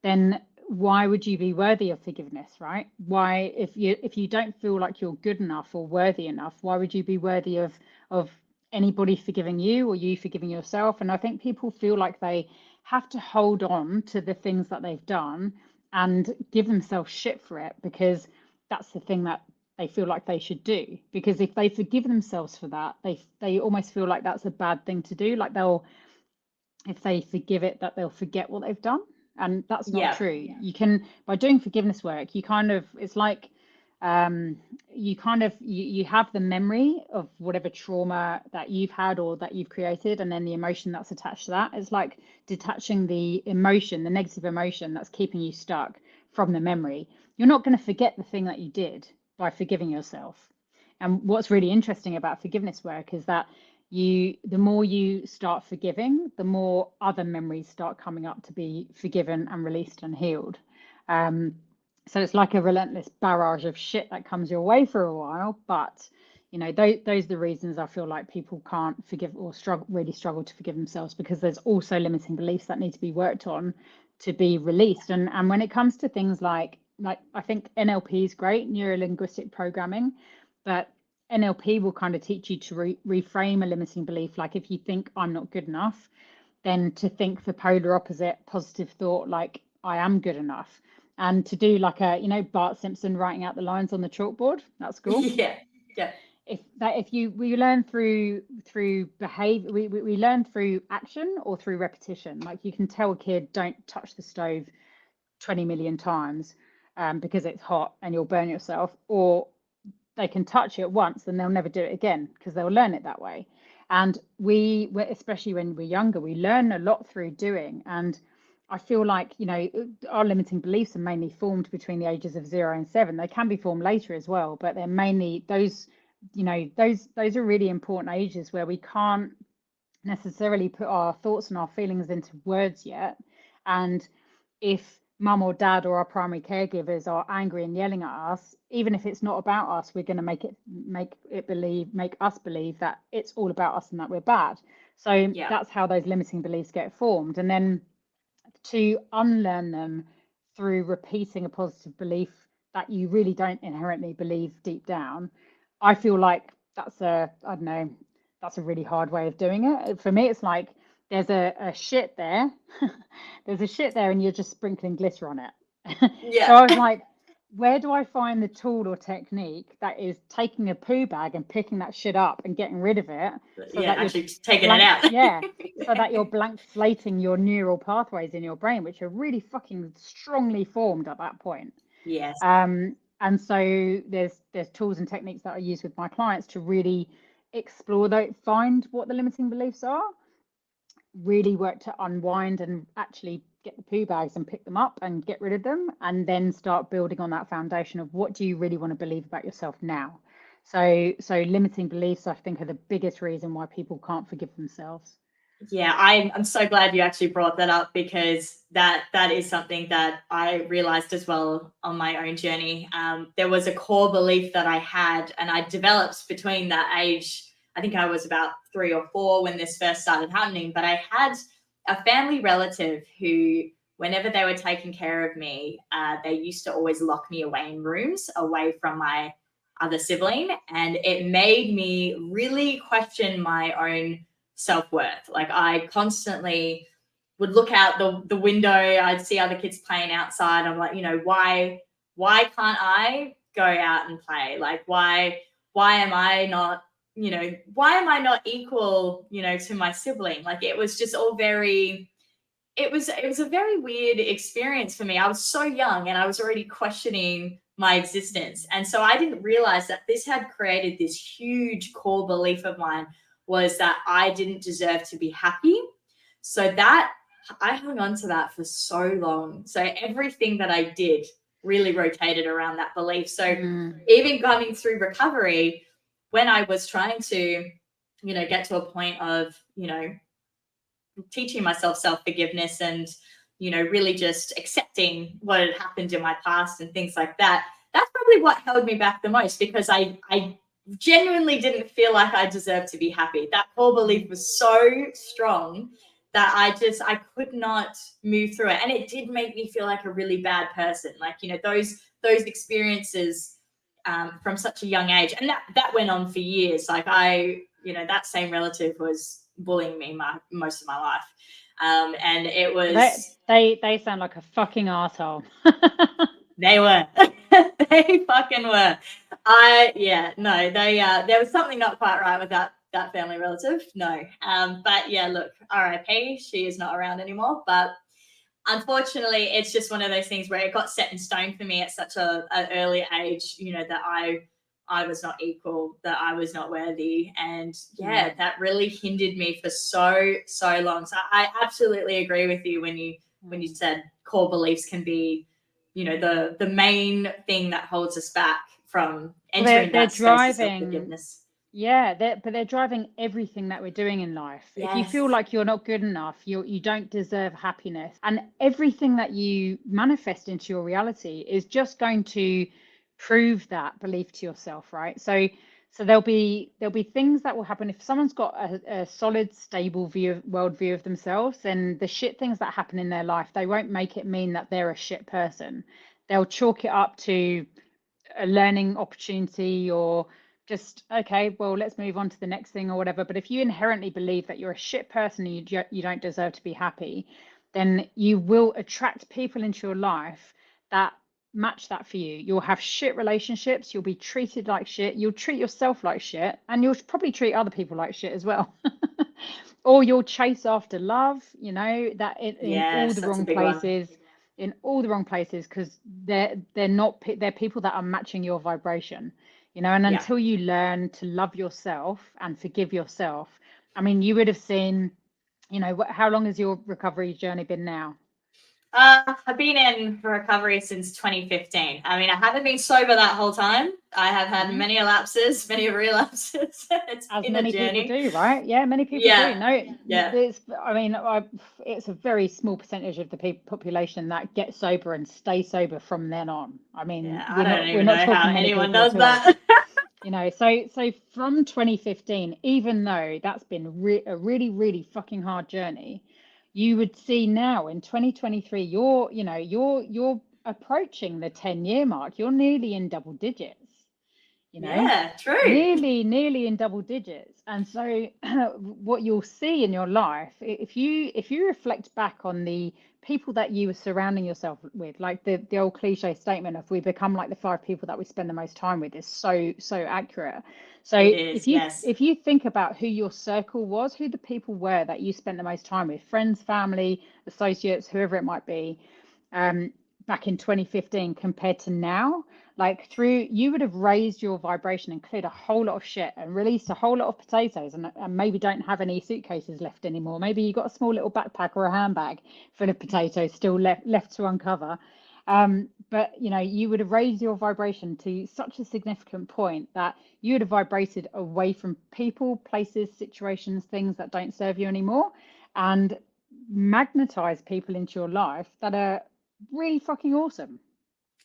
Then why would you be worthy of forgiveness, right? Why, if you don't feel like you're good enough or worthy enough, why would you be worthy of anybody forgiving you or you forgiving yourself? And I think people feel like they have to hold on to the things that they've done and give themselves shit for it, because that's the thing that they feel like they should do. Because if they forgive themselves for that, they almost feel like that's a bad thing to do. Like if they forgive it, that they'll forget what they've done. And that's not true. You can, by doing forgiveness work, you kind of, it's like you kind of you have the memory of whatever trauma that you've had or that you've created, and then the emotion that's attached to that. It's like detaching the emotion, the negative emotion that's keeping you stuck from the memory. You're not going to forget the thing that you did by forgiving yourself. And what's really interesting about forgiveness work is that the more you start forgiving, the more other memories start coming up to be forgiven and released and healed. So it's like a relentless barrage of shit that comes your way for a while. But, those are the reasons I feel like people can't forgive or really struggle to forgive themselves, because there's also limiting beliefs that need to be worked on to be released. And when it comes to things like I think NLP is great, neuro linguistic programming, but NLP will kind of teach you to reframe a limiting belief. Like if you think I'm not good enough, then to think the polar opposite positive thought, like I am good enough. And to do like Bart Simpson writing out the lines on the chalkboard. That's cool. Yeah. We learn through behavior, we learn through action or through repetition. Like you can tell a kid, don't touch the stove 20 million times because it's hot and you'll burn yourself, or they can touch it once and they'll never do it again because they'll learn it that way. And especially when we're younger, we learn a lot through doing. And I feel like, our limiting beliefs are mainly formed between the ages of 0 and 7. They can be formed later as well, but they're mainly those are really important ages where we can't necessarily put our thoughts and our feelings into words yet. And if mum or dad or our primary caregivers are angry and yelling at us, even if it's not about us, we're going to make us believe that it's all about us and that we're bad. So that's how those limiting beliefs get formed. And then to unlearn them through repeating a positive belief that you really don't inherently believe deep down, I feel like that's a really hard way of doing it. For me, it's like there's a shit there. There's a shit there and you're just sprinkling glitter on it. Yeah. So I was like, where do I find the tool or technique that is taking a poo bag and picking that shit up and getting rid of it? So that actually taking it out. So that you're blank slating your neural pathways in your brain, which are really fucking strongly formed at that point. Yes. And so there's tools and techniques that I use with my clients to really explore find what the limiting beliefs are, really work to unwind and actually get the poo bags and pick them up and get rid of them, and then start building on that foundation of what do you really want to believe about yourself now. So limiting beliefs, I think, are the biggest reason why people can't forgive themselves. Yeah, I'm so glad you actually brought that up, because that is something that I realized as well on my own journey. There was a core belief that I had, and I developed between that age. I think I was about 3 or 4 when this first started happening, but I had a family relative who, whenever they were taking care of me, they used to always lock me away in rooms away from my other sibling. And it made me really question my own self-worth. Like I constantly would look out the window, I'd see other kids playing outside. I'm like, why can't I go out and play? Like why am I not, why am I not equal, to my sibling? Like it was just all very, it was a very weird experience for me. I was so young and I was already questioning my existence. And so I didn't realize that this had created this huge core belief of mine, was that I didn't deserve to be happy. So that I hung on to that for so long. So everything that I did really rotated around that belief. So even coming through recovery, when I was trying to, get to a point of, teaching myself self-forgiveness and, really just accepting what had happened in my past and things like that, that's probably what held me back the most, because I genuinely didn't feel like I deserved to be happy. That core belief was so strong that I could not move through it. And it did make me feel like a really bad person. Like, those experiences from such a young age. And that went on for years. Like that same relative was bullying me most of my life. And it was... They sound like a fucking asshole. They were. They fucking were. There was something not quite right with that family relative. No. But yeah, look, RIP, she is not around anymore. But unfortunately, it's just one of those things where it got set in stone for me at such an early age, that I was not equal, that I was not worthy. And yeah, that really hindered me for so long. So I absolutely agree with you when you said core beliefs can be, the main thing that holds us back from entering They're that space of driving, self-forgiveness. yeah, but they're driving everything that we're doing in life. If you feel Yes. like you're not good enough, you don't deserve happiness, and everything that you manifest into your reality is just going to prove that belief to yourself, right? So there'll be things that will happen if someone's got a solid, stable worldview of themselves. Then the shit things that happen in their life, they won't make it mean that they're a shit person. They'll chalk it up to a learning opportunity, or just, okay, well, let's move on to the next thing or whatever. But if you inherently believe that you're a shit person and you don't deserve to be happy, then you will attract people into your life that match that for you. You'll have shit relationships, you'll be treated like shit, you'll treat yourself like shit, and you'll probably treat other people like shit as well. Or you'll chase after love, that in all Yes, the that's a wrong big one. places, because they're not they're people that are matching your vibration, and Yeah. until you learn to love yourself and forgive yourself. I mean, you would have seen, how long has your recovery journey been now? I've been in recovery since 2015. I mean, I haven't been sober that whole time. I have had Mhm. many lapses, many relapses. It's As been a many people journey. do, right? Yeah, many people do. Yeah, No, yeah, it's a very small percentage of the population that get sober and stay sober from then on. I mean, yeah. I we're don't not we're even not know how talking many anyone people at does all. that. So from 2015, even though that's been a really, really fucking hard journey, you would see now in 2023, you're approaching the 10-year mark. You're nearly in double digits, you know Yeah, true. nearly in double digits. And so what you'll see in your life, if you reflect back on the people that you were surrounding yourself with, like the old cliche statement of we become like the 5 people that we spend the most time with, is so accurate. So It is, if you yes. if you think about who your circle was, who the people were that you spent the most time with, friends, family, associates, whoever it might be, um, back in 2015 compared to now, like, you would have raised your vibration and cleared a whole lot of shit and released a whole lot of potatoes, and maybe don't have any suitcases left anymore. Maybe you got a small little backpack or a handbag full of potatoes still left to uncover. But you would have raised your vibration to such a significant point that you would have vibrated away from people, places, situations, things that don't serve you anymore, and magnetize people into your life that are really fucking awesome,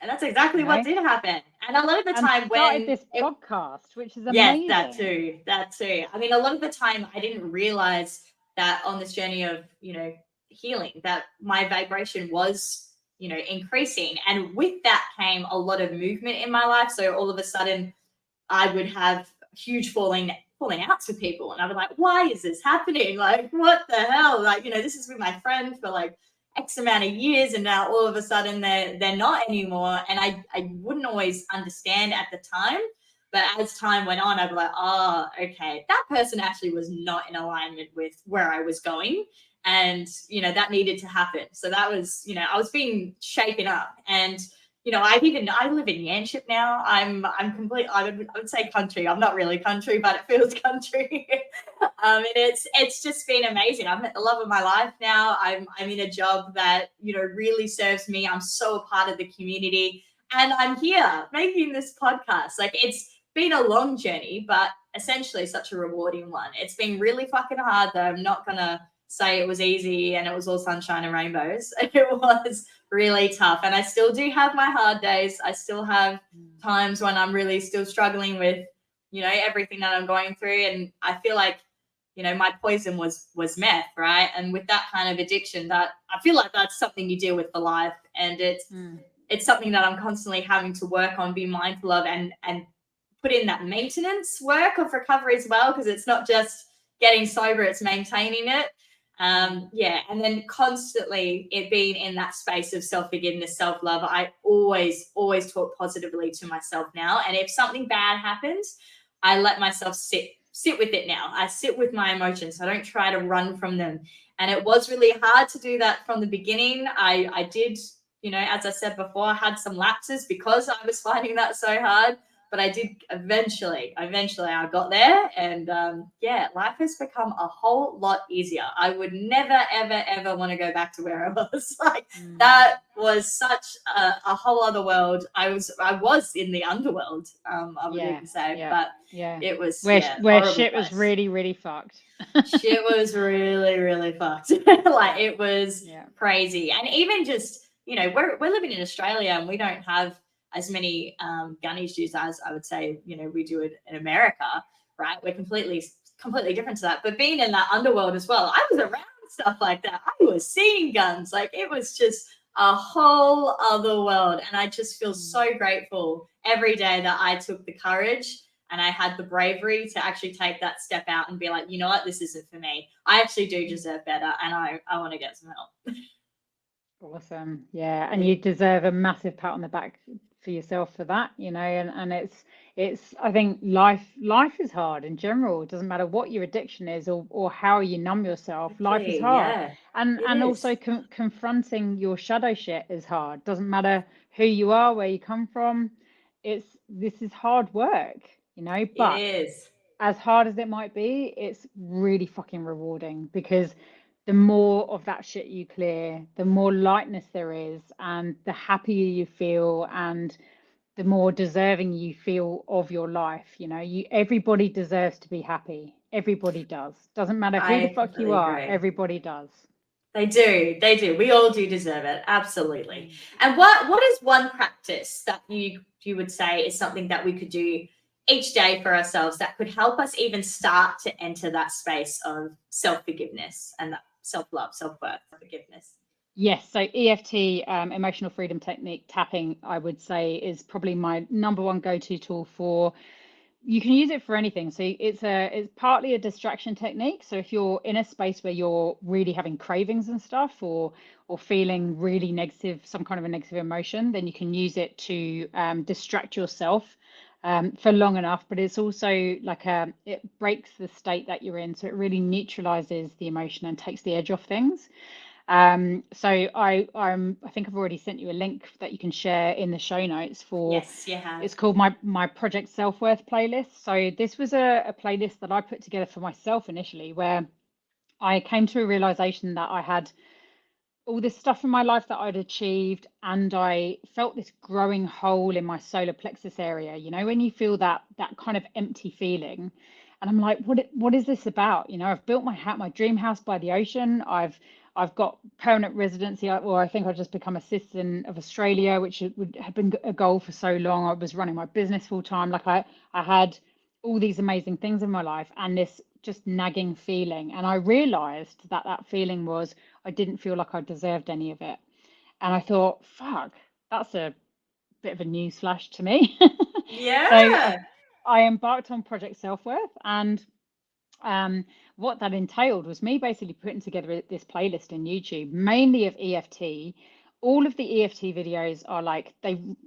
And that's you exactly what know, did happen. And a lot of the and time started when this podcast, which is yes, that amazing. too, that too. I mean, a lot of the time I didn't realize that on this journey of, healing, that my vibration was, increasing. And with that came a lot of movement in my life. So all of a sudden I would have huge falling outs with people, and I'd be like, why is this happening? Like, what the hell? Like, this has been my friend for like X amount of years, and now all of a sudden they're not anymore. And I wouldn't always understand at the time. But as time went on, I'd be like, oh, okay, that person actually was not in alignment with where I was going. And, that needed to happen. So that was, I was being shaken up. And I live in Yanship now. I'm complete. I would say country. I'm not really country, but it feels country. And it's just been amazing. I've met the love of my life now. I'm in a job that really serves me. I'm so a part of the community, and I'm here making this podcast. Like, it's been a long journey, but essentially such a rewarding one. It's been really fucking hard, though. I'm not gonna say it was easy and it was all sunshine and rainbows. It was really tough, and I still do have my hard days. I still have times when I'm really still struggling with everything that I'm going through. And I feel like my poison was meth, right? And with that kind of addiction, that I feel like that's something you deal with for life. And it's something that I'm constantly having to work on, be mindful of, and put in that maintenance work of recovery as well, because it's not just getting sober, it's maintaining it. And then constantly it being in that space of self-forgiveness, self-love. I always talk positively to myself now. And if something bad happens, I let myself sit sit with it now. I sit with my emotions. I don't try to run from them. And it was really hard to do that from the beginning. I did, you know, as I said before, I had some lapses because I was finding that so hard. But I did eventually I got there, and yeah, life has become a whole lot easier. I would never, ever, ever want to go back to where I was. Like that was such a whole other world. I was in the underworld, I would even say, but it was where horrible shit was place. really, really fucked. Shit was really, really fucked. Like it was crazy. And even just, you know, we're living in Australia and we don't have as many gun issues as I would say, you know, we do it in America, right? We're completely different to that. But being in that underworld as well, I was around stuff like that. I was seeing guns. Like it was just a whole other world. And I just feel so grateful every day that I took the courage and I had the bravery to actually take that step out and be like, you know what, this isn't for me. I actually do deserve better, and I want to get some help. Awesome. Yeah. And you deserve a massive pat on the back for yourself for that, you know, and it's I think life is hard in general. It doesn't matter what your addiction is or how you numb yourself. Life is Exactly, hard. yeah, And it also is. confronting your shadow shit is hard. Doesn't matter who you are, where you come from. This is hard work, you know, It but is. as hard as it might be, it's really fucking rewarding because the more of that shit you clear, the more lightness there is, and the happier you feel, and the more deserving you feel of your life. You know, everybody deserves to be happy. Everybody does. Doesn't matter who the I fuck you completely are, agree. everybody does. They do. They do. We all do deserve it. Absolutely. And what is one practice that you would say is something that we could do each day for ourselves that could help us even start to enter that space of self-forgiveness and that self-love, self-worth, forgiveness? Yes, so EFT, emotional freedom technique tapping, I would say, is probably my number one go-to tool for. You can use it for anything. So it's partly a distraction technique. So if you're in a space where you're really having cravings and stuff, or feeling really negative, some kind of a negative emotion, then you can use it to distract yourself for long enough. But it's also like it breaks the state that you're in, so it really neutralizes the emotion and takes the edge off things. So I think I've already sent you a link that you can share in the show notes for. Yes, you have. It's called my Project Self-Worth playlist. So this was a playlist that I put together for myself initially, where I came to a realization that I had all this stuff in my life that I'd achieved, and I felt this growing hole in my solar plexus area. You know, when you feel that kind of empty feeling, and I'm like, what is this about? You know, I've built my dream house by the ocean. I've got permanent residency, or I think I've just become a citizen of Australia, which would have been a goal for so long. I was running my business full time. Like I had all these amazing things in my life, and this just nagging feeling. And I realized that feeling was I didn't feel like I deserved any of it. And I thought, fuck, that's a bit of a newsflash to me. So Yeah. I embarked on Project Self-Worth, and what that entailed was me basically putting together this playlist in YouTube, mainly of EFT. All of the EFT videos are like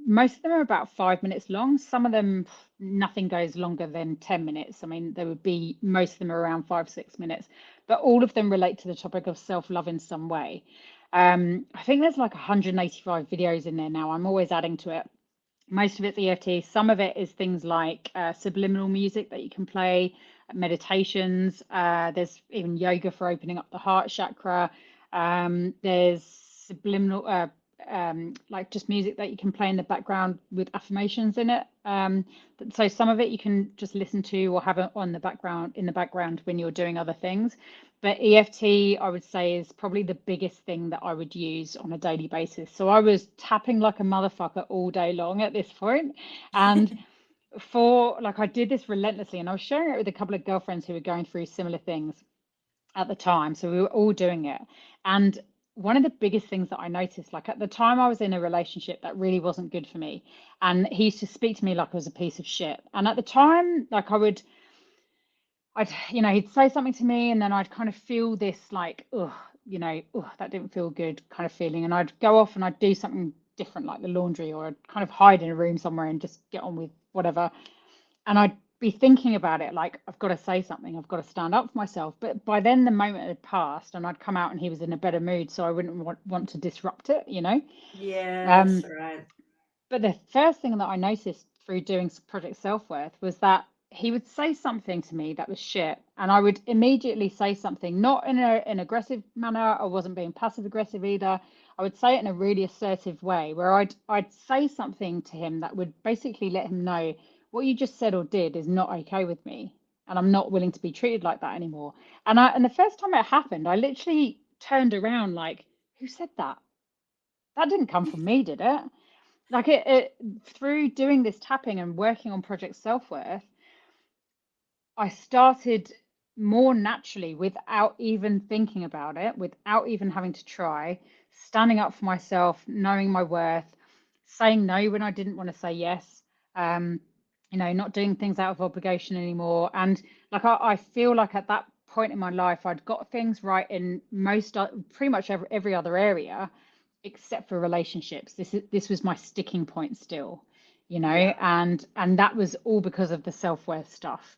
most of them are about 5 minutes long. Some of them, nothing goes longer than 10 minutes. I mean, there would be most of them are around 5, 6 minutes, but all of them relate to the topic of self-love in some way. I think there's like 185 videos in there now. I'm always adding to it. Most of it's EFT. Some of it is things like subliminal music that you can play, meditations. There's even yoga for opening up the heart chakra. There's subliminal, like just music that you can play in the background with affirmations in it. So some of it you can just listen to or have it on the background in the background when you're doing other things. But EFT, I would say, is probably the biggest thing that I would use on a daily basis. So I was tapping like a motherfucker all day long at this point. And I did this relentlessly, and I was sharing it with a couple of girlfriends who were going through similar things at the time. So we were all doing it. And one of the biggest things that I noticed, like at the time I was in a relationship that really wasn't good for me. And he used to speak to me like I was a piece of shit. And at the time, like he'd say something to me, and then I'd kind of feel this like, oh, that didn't feel good kind of feeling. And I'd go off and I'd do something different, like the laundry, or I'd kind of hide in a room somewhere and just get on with whatever. And I'd be thinking about it like, I've got to say something, I've got to stand up for myself. But by then the moment had passed and I'd come out and he was in a better mood, so I wouldn't want to disrupt it, you know. Yes, Um, right. but the first thing that I noticed through doing Project Self-Worth was that he would say something to me that was shit, and I would immediately say something, not in an aggressive manner. I wasn't being passive aggressive either. I would say it in a really assertive way, where I'd say something to him that would basically let him know what you just said or did is not okay with me, and I'm not willing to be treated like that anymore. And the first time it happened, I literally turned around like, who said that? That didn't come from me, did it? Like through doing this tapping and working on Project Self-Worth, I started more naturally without even thinking about it, without even having to try, standing up for myself, knowing my worth, saying no when I didn't want to say yes, um, not doing things out of obligation anymore. And like I feel like at that point in my life, I'd got things right in most, pretty much every other area, except for relationships. This was my sticking point still, Yeah. and that was all because of the self-worth stuff.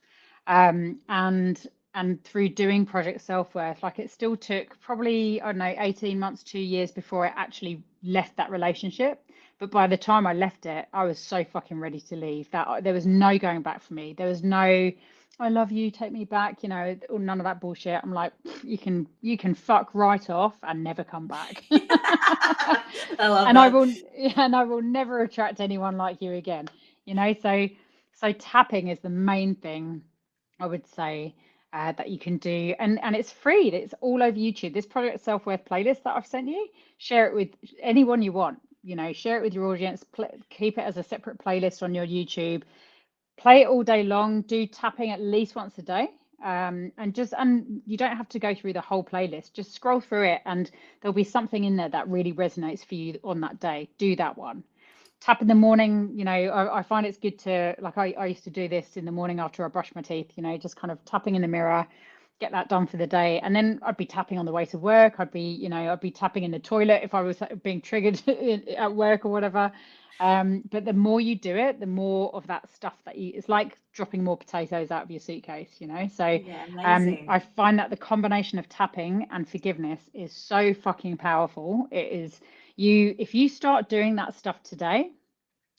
And through doing Project Self-Worth, like it still took probably, I don't know, 18 months, 2 years before I actually left that relationship. But by the time I left it, I was so fucking ready to leave that there was no going back for me. There was no, I love you, take me back, or none of that bullshit. I'm like, you can fuck right off and never come back. I love And I that. will, and I will never attract anyone like you again. So tapping is the main thing I would say, that you can do, and it's free. It's all over YouTube. This Project Self-Worth playlist that I've sent you, share it with anyone you want. Share it with your audience. Keep it as a separate playlist on your YouTube. Play it all day long. Do tapping at least once a day. And you don't have to go through the whole playlist. Just scroll through it, and there'll be something in there that really resonates for you on that day. Do that one. Tap in the morning, I find it's good to, like, I used to do this in the morning after I brush my teeth, just kind of tapping in the mirror, get that done for the day. And then I'd be tapping on the way to work. I'd be tapping in the toilet if I was being triggered at work or whatever. But the more you do it, the more of that stuff it's like dropping more potatoes out of your suitcase. So Yeah, amazing. I find that the combination of tapping and forgiveness is so fucking powerful. It is. If you start doing that stuff today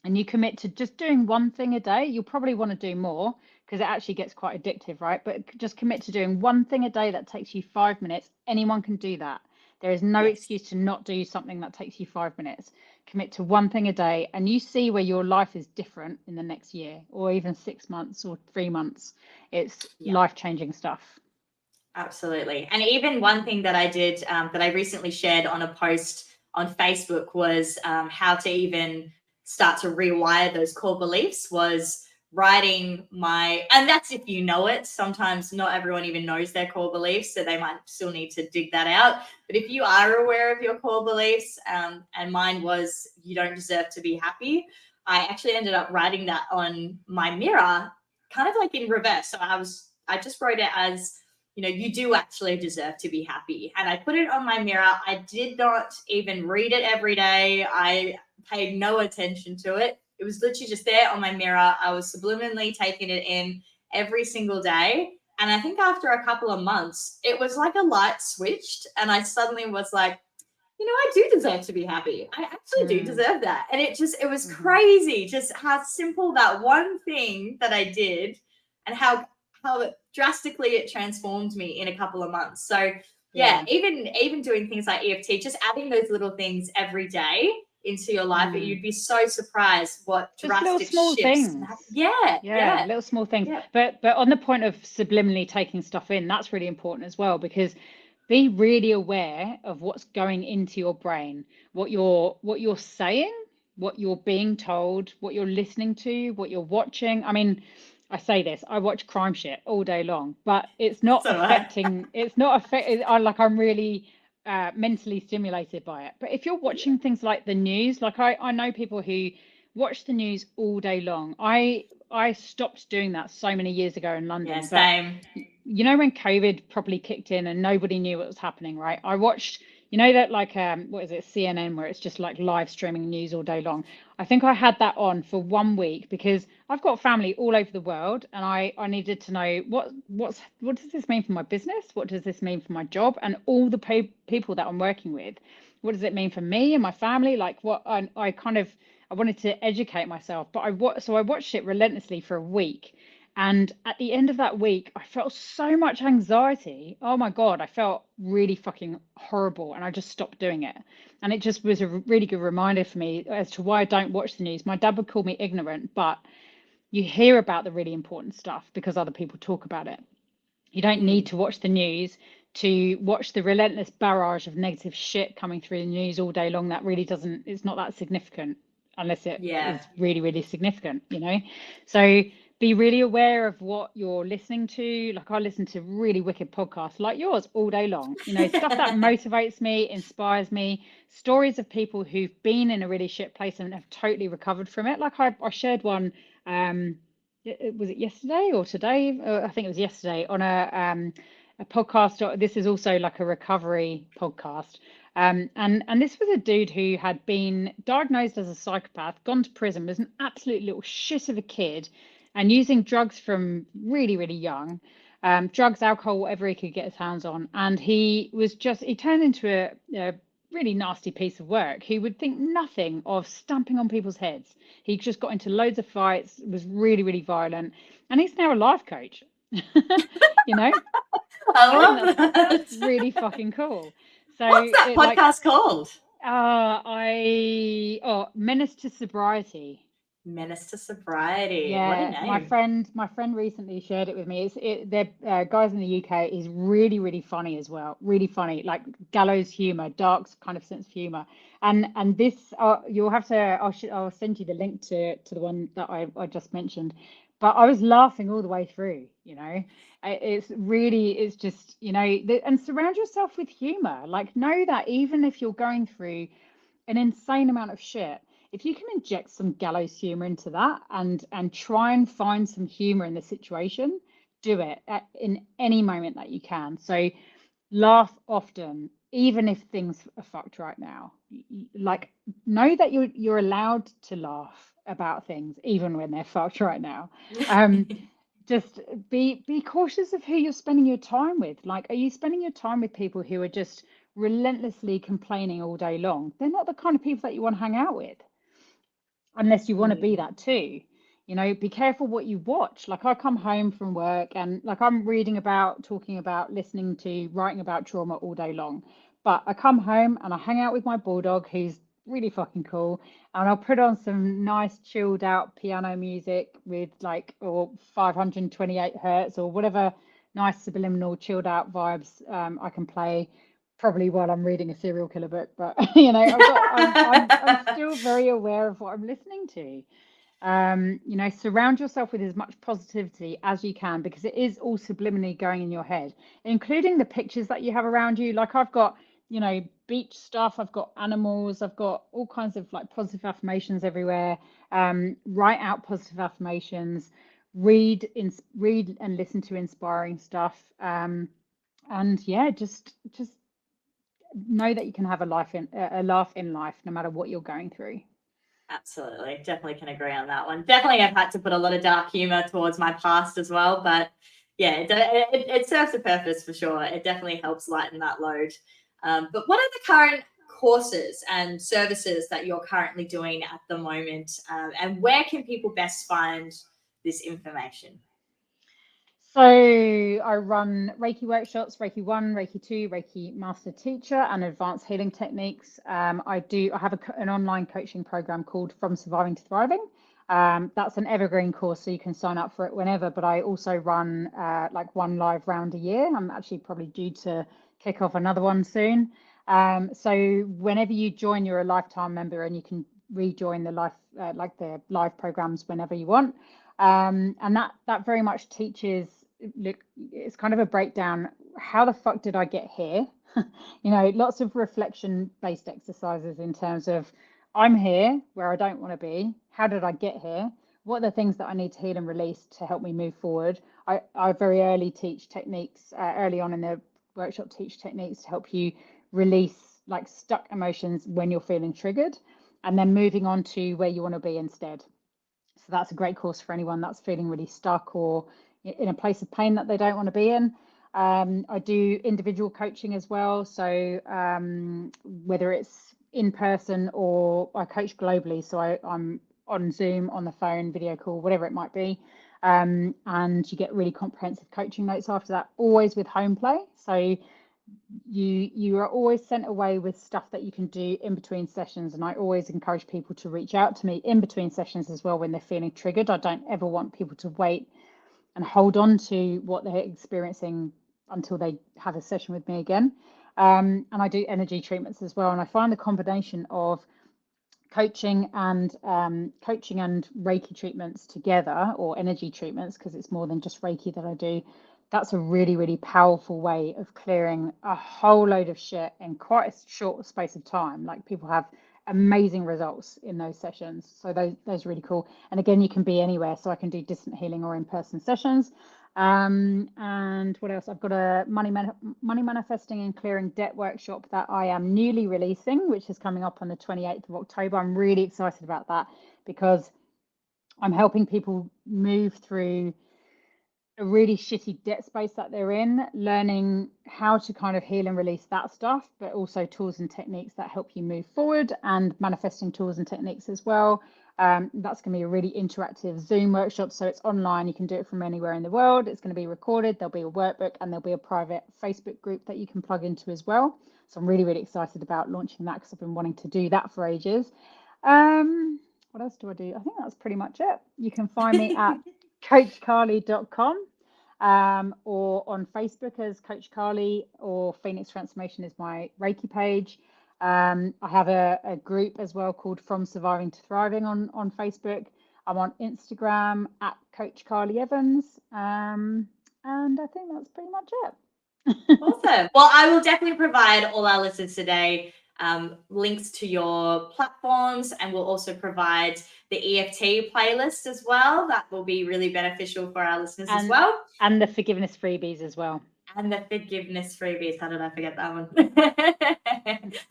and you commit to just doing one thing a day, you'll probably want to do more because it actually gets quite addictive, right? But just commit to doing one thing a day that takes you 5 minutes. Anyone can do that. There is no Yes. excuse to not do something that takes you 5 minutes. Commit to one thing a day, and you see where your life is different in the next year, or even 6 months or 3 months. It's Yeah. life-changing stuff. Absolutely. And even one thing that I did, that I recently shared on a post on Facebook was, how to even start to rewire those core beliefs, was writing and that's if you know it. Sometimes not everyone even knows their core beliefs, so they might still need to dig that out. But if you are aware of your core beliefs, and mine was, you don't deserve to be happy, I actually ended up writing that on my mirror, kind of like in reverse. So I just wrote it as, you do actually deserve to be happy. And I put it on my mirror. I did not even read it every day. I paid no attention to it. It was literally just there on my mirror. I was subliminally taking it in every single day. And I think after a couple of months, it was like a light switched. And I suddenly was like, I do deserve to be happy. I actually do Mm, deserve that. And it was mhm. crazy just how simple that one thing that I did, and how drastically it transformed me in a couple of months. So yeah, Yeah. even doing things like EFT, just adding those little things every day into your life, Mm. you'd be so surprised what Just little drastic small shifts can happen. things. Yeah, Yeah, yeah, little small things. yeah. But on the point of subliminally taking stuff in, that's really important as well, because be really aware of what's going into your brain, what you're saying, what you're being told, what you're listening to, what you're watching. I mean, I say this, I watch crime shit all day long, but So I. it's not affecting, I'm really mentally stimulated by it. But if you're Yeah. watching things like the news, like I know people who watch the news all day long. I stopped doing that so many years ago in Yeah, London, but same. when COVID properly kicked in and nobody knew what was happening, right? I watched You know that like what is it, CNN, where it's just like live streaming news all day long. I think I had that on for 1 week because I've got family all over the world, and I needed to know what does this mean for my business? What does this mean for my job? And all the people that I'm working with, what does it mean for me and my family? Like what I kind of I wanted to educate myself, but I watched it relentlessly for a week. And at the end of that week, I felt so much anxiety. Oh my God, I felt really fucking horrible. And I just stopped doing it. And it just was a really good reminder for me as to why I don't watch the news. My dad would call me ignorant, but you hear about the really important stuff because other people talk about it. You don't need Mm. to watch the news to watch the relentless barrage of negative shit coming through the news all day long. That really doesn't, it's not that significant unless it Yeah. is really, really significant, you know? So be really aware of what you're listening to. Like I listen to really wicked podcasts like yours all day long, you know, stuff that motivates me, inspires me, stories of people who've been in a really shit place and have totally recovered from it. Like I shared one, um, was it yesterday or today? I think it was yesterday on a podcast. This is also like a recovery podcast. And this was a dude who had been diagnosed as a psychopath, gone to prison, was an absolute little shit of a kid, and using drugs from really, really young, drugs, alcohol, whatever he could get his hands on. And he turned into a really nasty piece of work. He would think nothing of stamping on people's heads. He just got into loads of fights, was really, really violent, and he's now a life coach. You know, I I think love that's that. really fucking cool. So What's that it like podcast called? Menace to Sobriety. Menace to Sobriety. What a Yeah, name. my friend recently shared it with me. They're guys in the UK. Is really really funny as well. Really funny, like gallows humor, dark kind of sense of humor. And this you'll have to I'll send you the link to the one that I just mentioned. But I was laughing all the way through. You know, it's just and surround yourself with humor. Like know that even if you're going through an insane amount of shit, if you can inject some gallows humor into that and try and find some humor in the situation, do it in any moment that you can. So laugh often, even if things are fucked right now. Like know that you're allowed to laugh about things even when they're fucked right now. Um, just be cautious of who you're spending your time with. Like, are you spending your time with people who are just relentlessly complaining all day long? They're not the kind of people that you want to hang out with unless you want to be Mm. that too. You know, be careful what you watch. Like I come home from work and like I'm reading about, talking about, listening to, writing about trauma all day long. But I come home and I hang out with my bulldog who's really fucking cool, and I'll put on some nice chilled out piano music with like or 528 hertz or whatever nice subliminal chilled out vibes I can play probably while I'm reading a serial killer book, but I'm still very aware of what I'm listening to. Surround yourself with as much positivity as you can because it is all subliminally going in your head, including the pictures that you have around you. Like I've got, beach stuff, I've got animals, I've got all kinds of like positive affirmations everywhere. Write out positive affirmations, read and listen to inspiring stuff. And yeah, just know that you can have a laugh in life no matter what you're going through. Absolutely. Definitely can agree on that one. Definitely I've had to put a lot of dark humor towards my past as well. But yeah, it serves a purpose for sure. It definitely helps lighten that load. But what are the current courses and services that you're currently doing at the moment? And where can people best find this information? So I run Reiki workshops, Reiki 1, Reiki 2, Reiki Master Teacher, and advanced healing techniques. I have an online coaching program called From Surviving to Thriving. That's an evergreen course, so you can sign up for it whenever. But I also run like one live round a year. I'm actually probably due to kick off another one soon. So whenever you join, you're a lifetime member, and you can rejoin the the live programs whenever you want. And that very much teaches, look, it's kind of a breakdown. How the fuck did I get here? Lots of reflection based exercises in terms of I'm here where I don't want to be. How did I get here? What are the things that I need to heal and release to help me move forward? I very early teach techniques, early on in the workshop, teach techniques to help you release like stuck emotions when you're feeling triggered, and then moving on to where you want to be instead. So that's a great course for anyone that's feeling really stuck or in a place of pain that they don't want to be in. I do individual coaching as well. So whether it's in person or I coach globally, so I'm on Zoom, on the phone, video call, whatever it might be. And you get really comprehensive coaching notes after that, always with home play. So you are always sent away with stuff that you can do in between sessions, and I always encourage people to reach out to me in between sessions as well when they're feeling triggered. I don't ever want people to wait and hold on to what they're experiencing until they have a session with me again. And I do energy treatments as well, and I find the combination of coaching and Reiki treatments together, or energy treatments, because it's more than just Reiki that I do. That's a really, really powerful way of clearing a whole load of shit in quite a short space of time. Like, people have amazing results in those sessions. So those are really cool. And again, you can be anywhere. So I can do distant healing or in-person sessions. And what else? I've got a money manifesting and clearing debt workshop that I am newly releasing, which is coming up on the 28th of October. I'm really excited about that because I'm helping people move through a really shitty debt space that they're in, learning how to kind of heal and release that stuff, but also tools and techniques that help you move forward, and manifesting tools and techniques as well. That's going to be a really interactive Zoom workshop. So it's online. You can do it from anywhere in the world. It's going to be recorded. There'll be a workbook, and there'll be a private Facebook group that you can plug into as well. So I'm really, really excited about launching that because I've been wanting to do that for ages. What else do I do? I think that's pretty much it. You can find me at coachcarly.com or on Facebook as Coach Carly, or Phoenix Transformation is my Reiki page. I have a group as well called From Surviving to Thriving on Facebook. I'm on Instagram at Coach Carly Evans. And I think that's pretty much it. Awesome. Well, I will definitely provide all our listeners today links to your platforms, and we'll also provide the EFT playlist as well. That will be really beneficial for our listeners as well. And the forgiveness freebies as well. And the forgiveness freebies. How did I forget that one?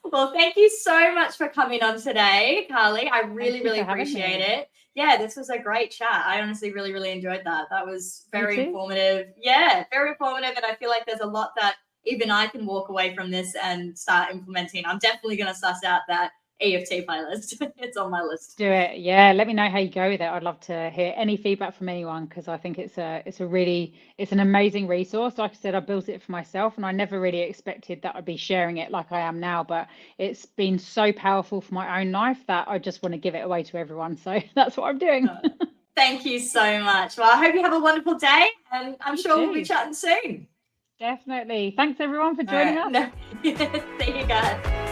Well, thank you so much for coming on today, Carly. I really appreciate it. Yeah, this was a great chat. I honestly really enjoyed that. That was very informative. Yeah, very informative. And I feel like there's a lot that even I can walk away from this and start implementing. I'm definitely going to suss out that EFT playlist. It's on my list. Do it. Yeah, let me know how you go with it. I'd love to hear any feedback from anyone, because I think it's an amazing resource. Like I said, I built it for myself, and I never really expected that I'd be sharing it like I am now, but it's been so powerful for my own life that I just want to give it away to everyone. So that's what I'm doing. Thank you so much. Well, I hope you have a wonderful day, and I'm sure we'll be chatting soon. Definitely. Thanks everyone for joining us. See you guys.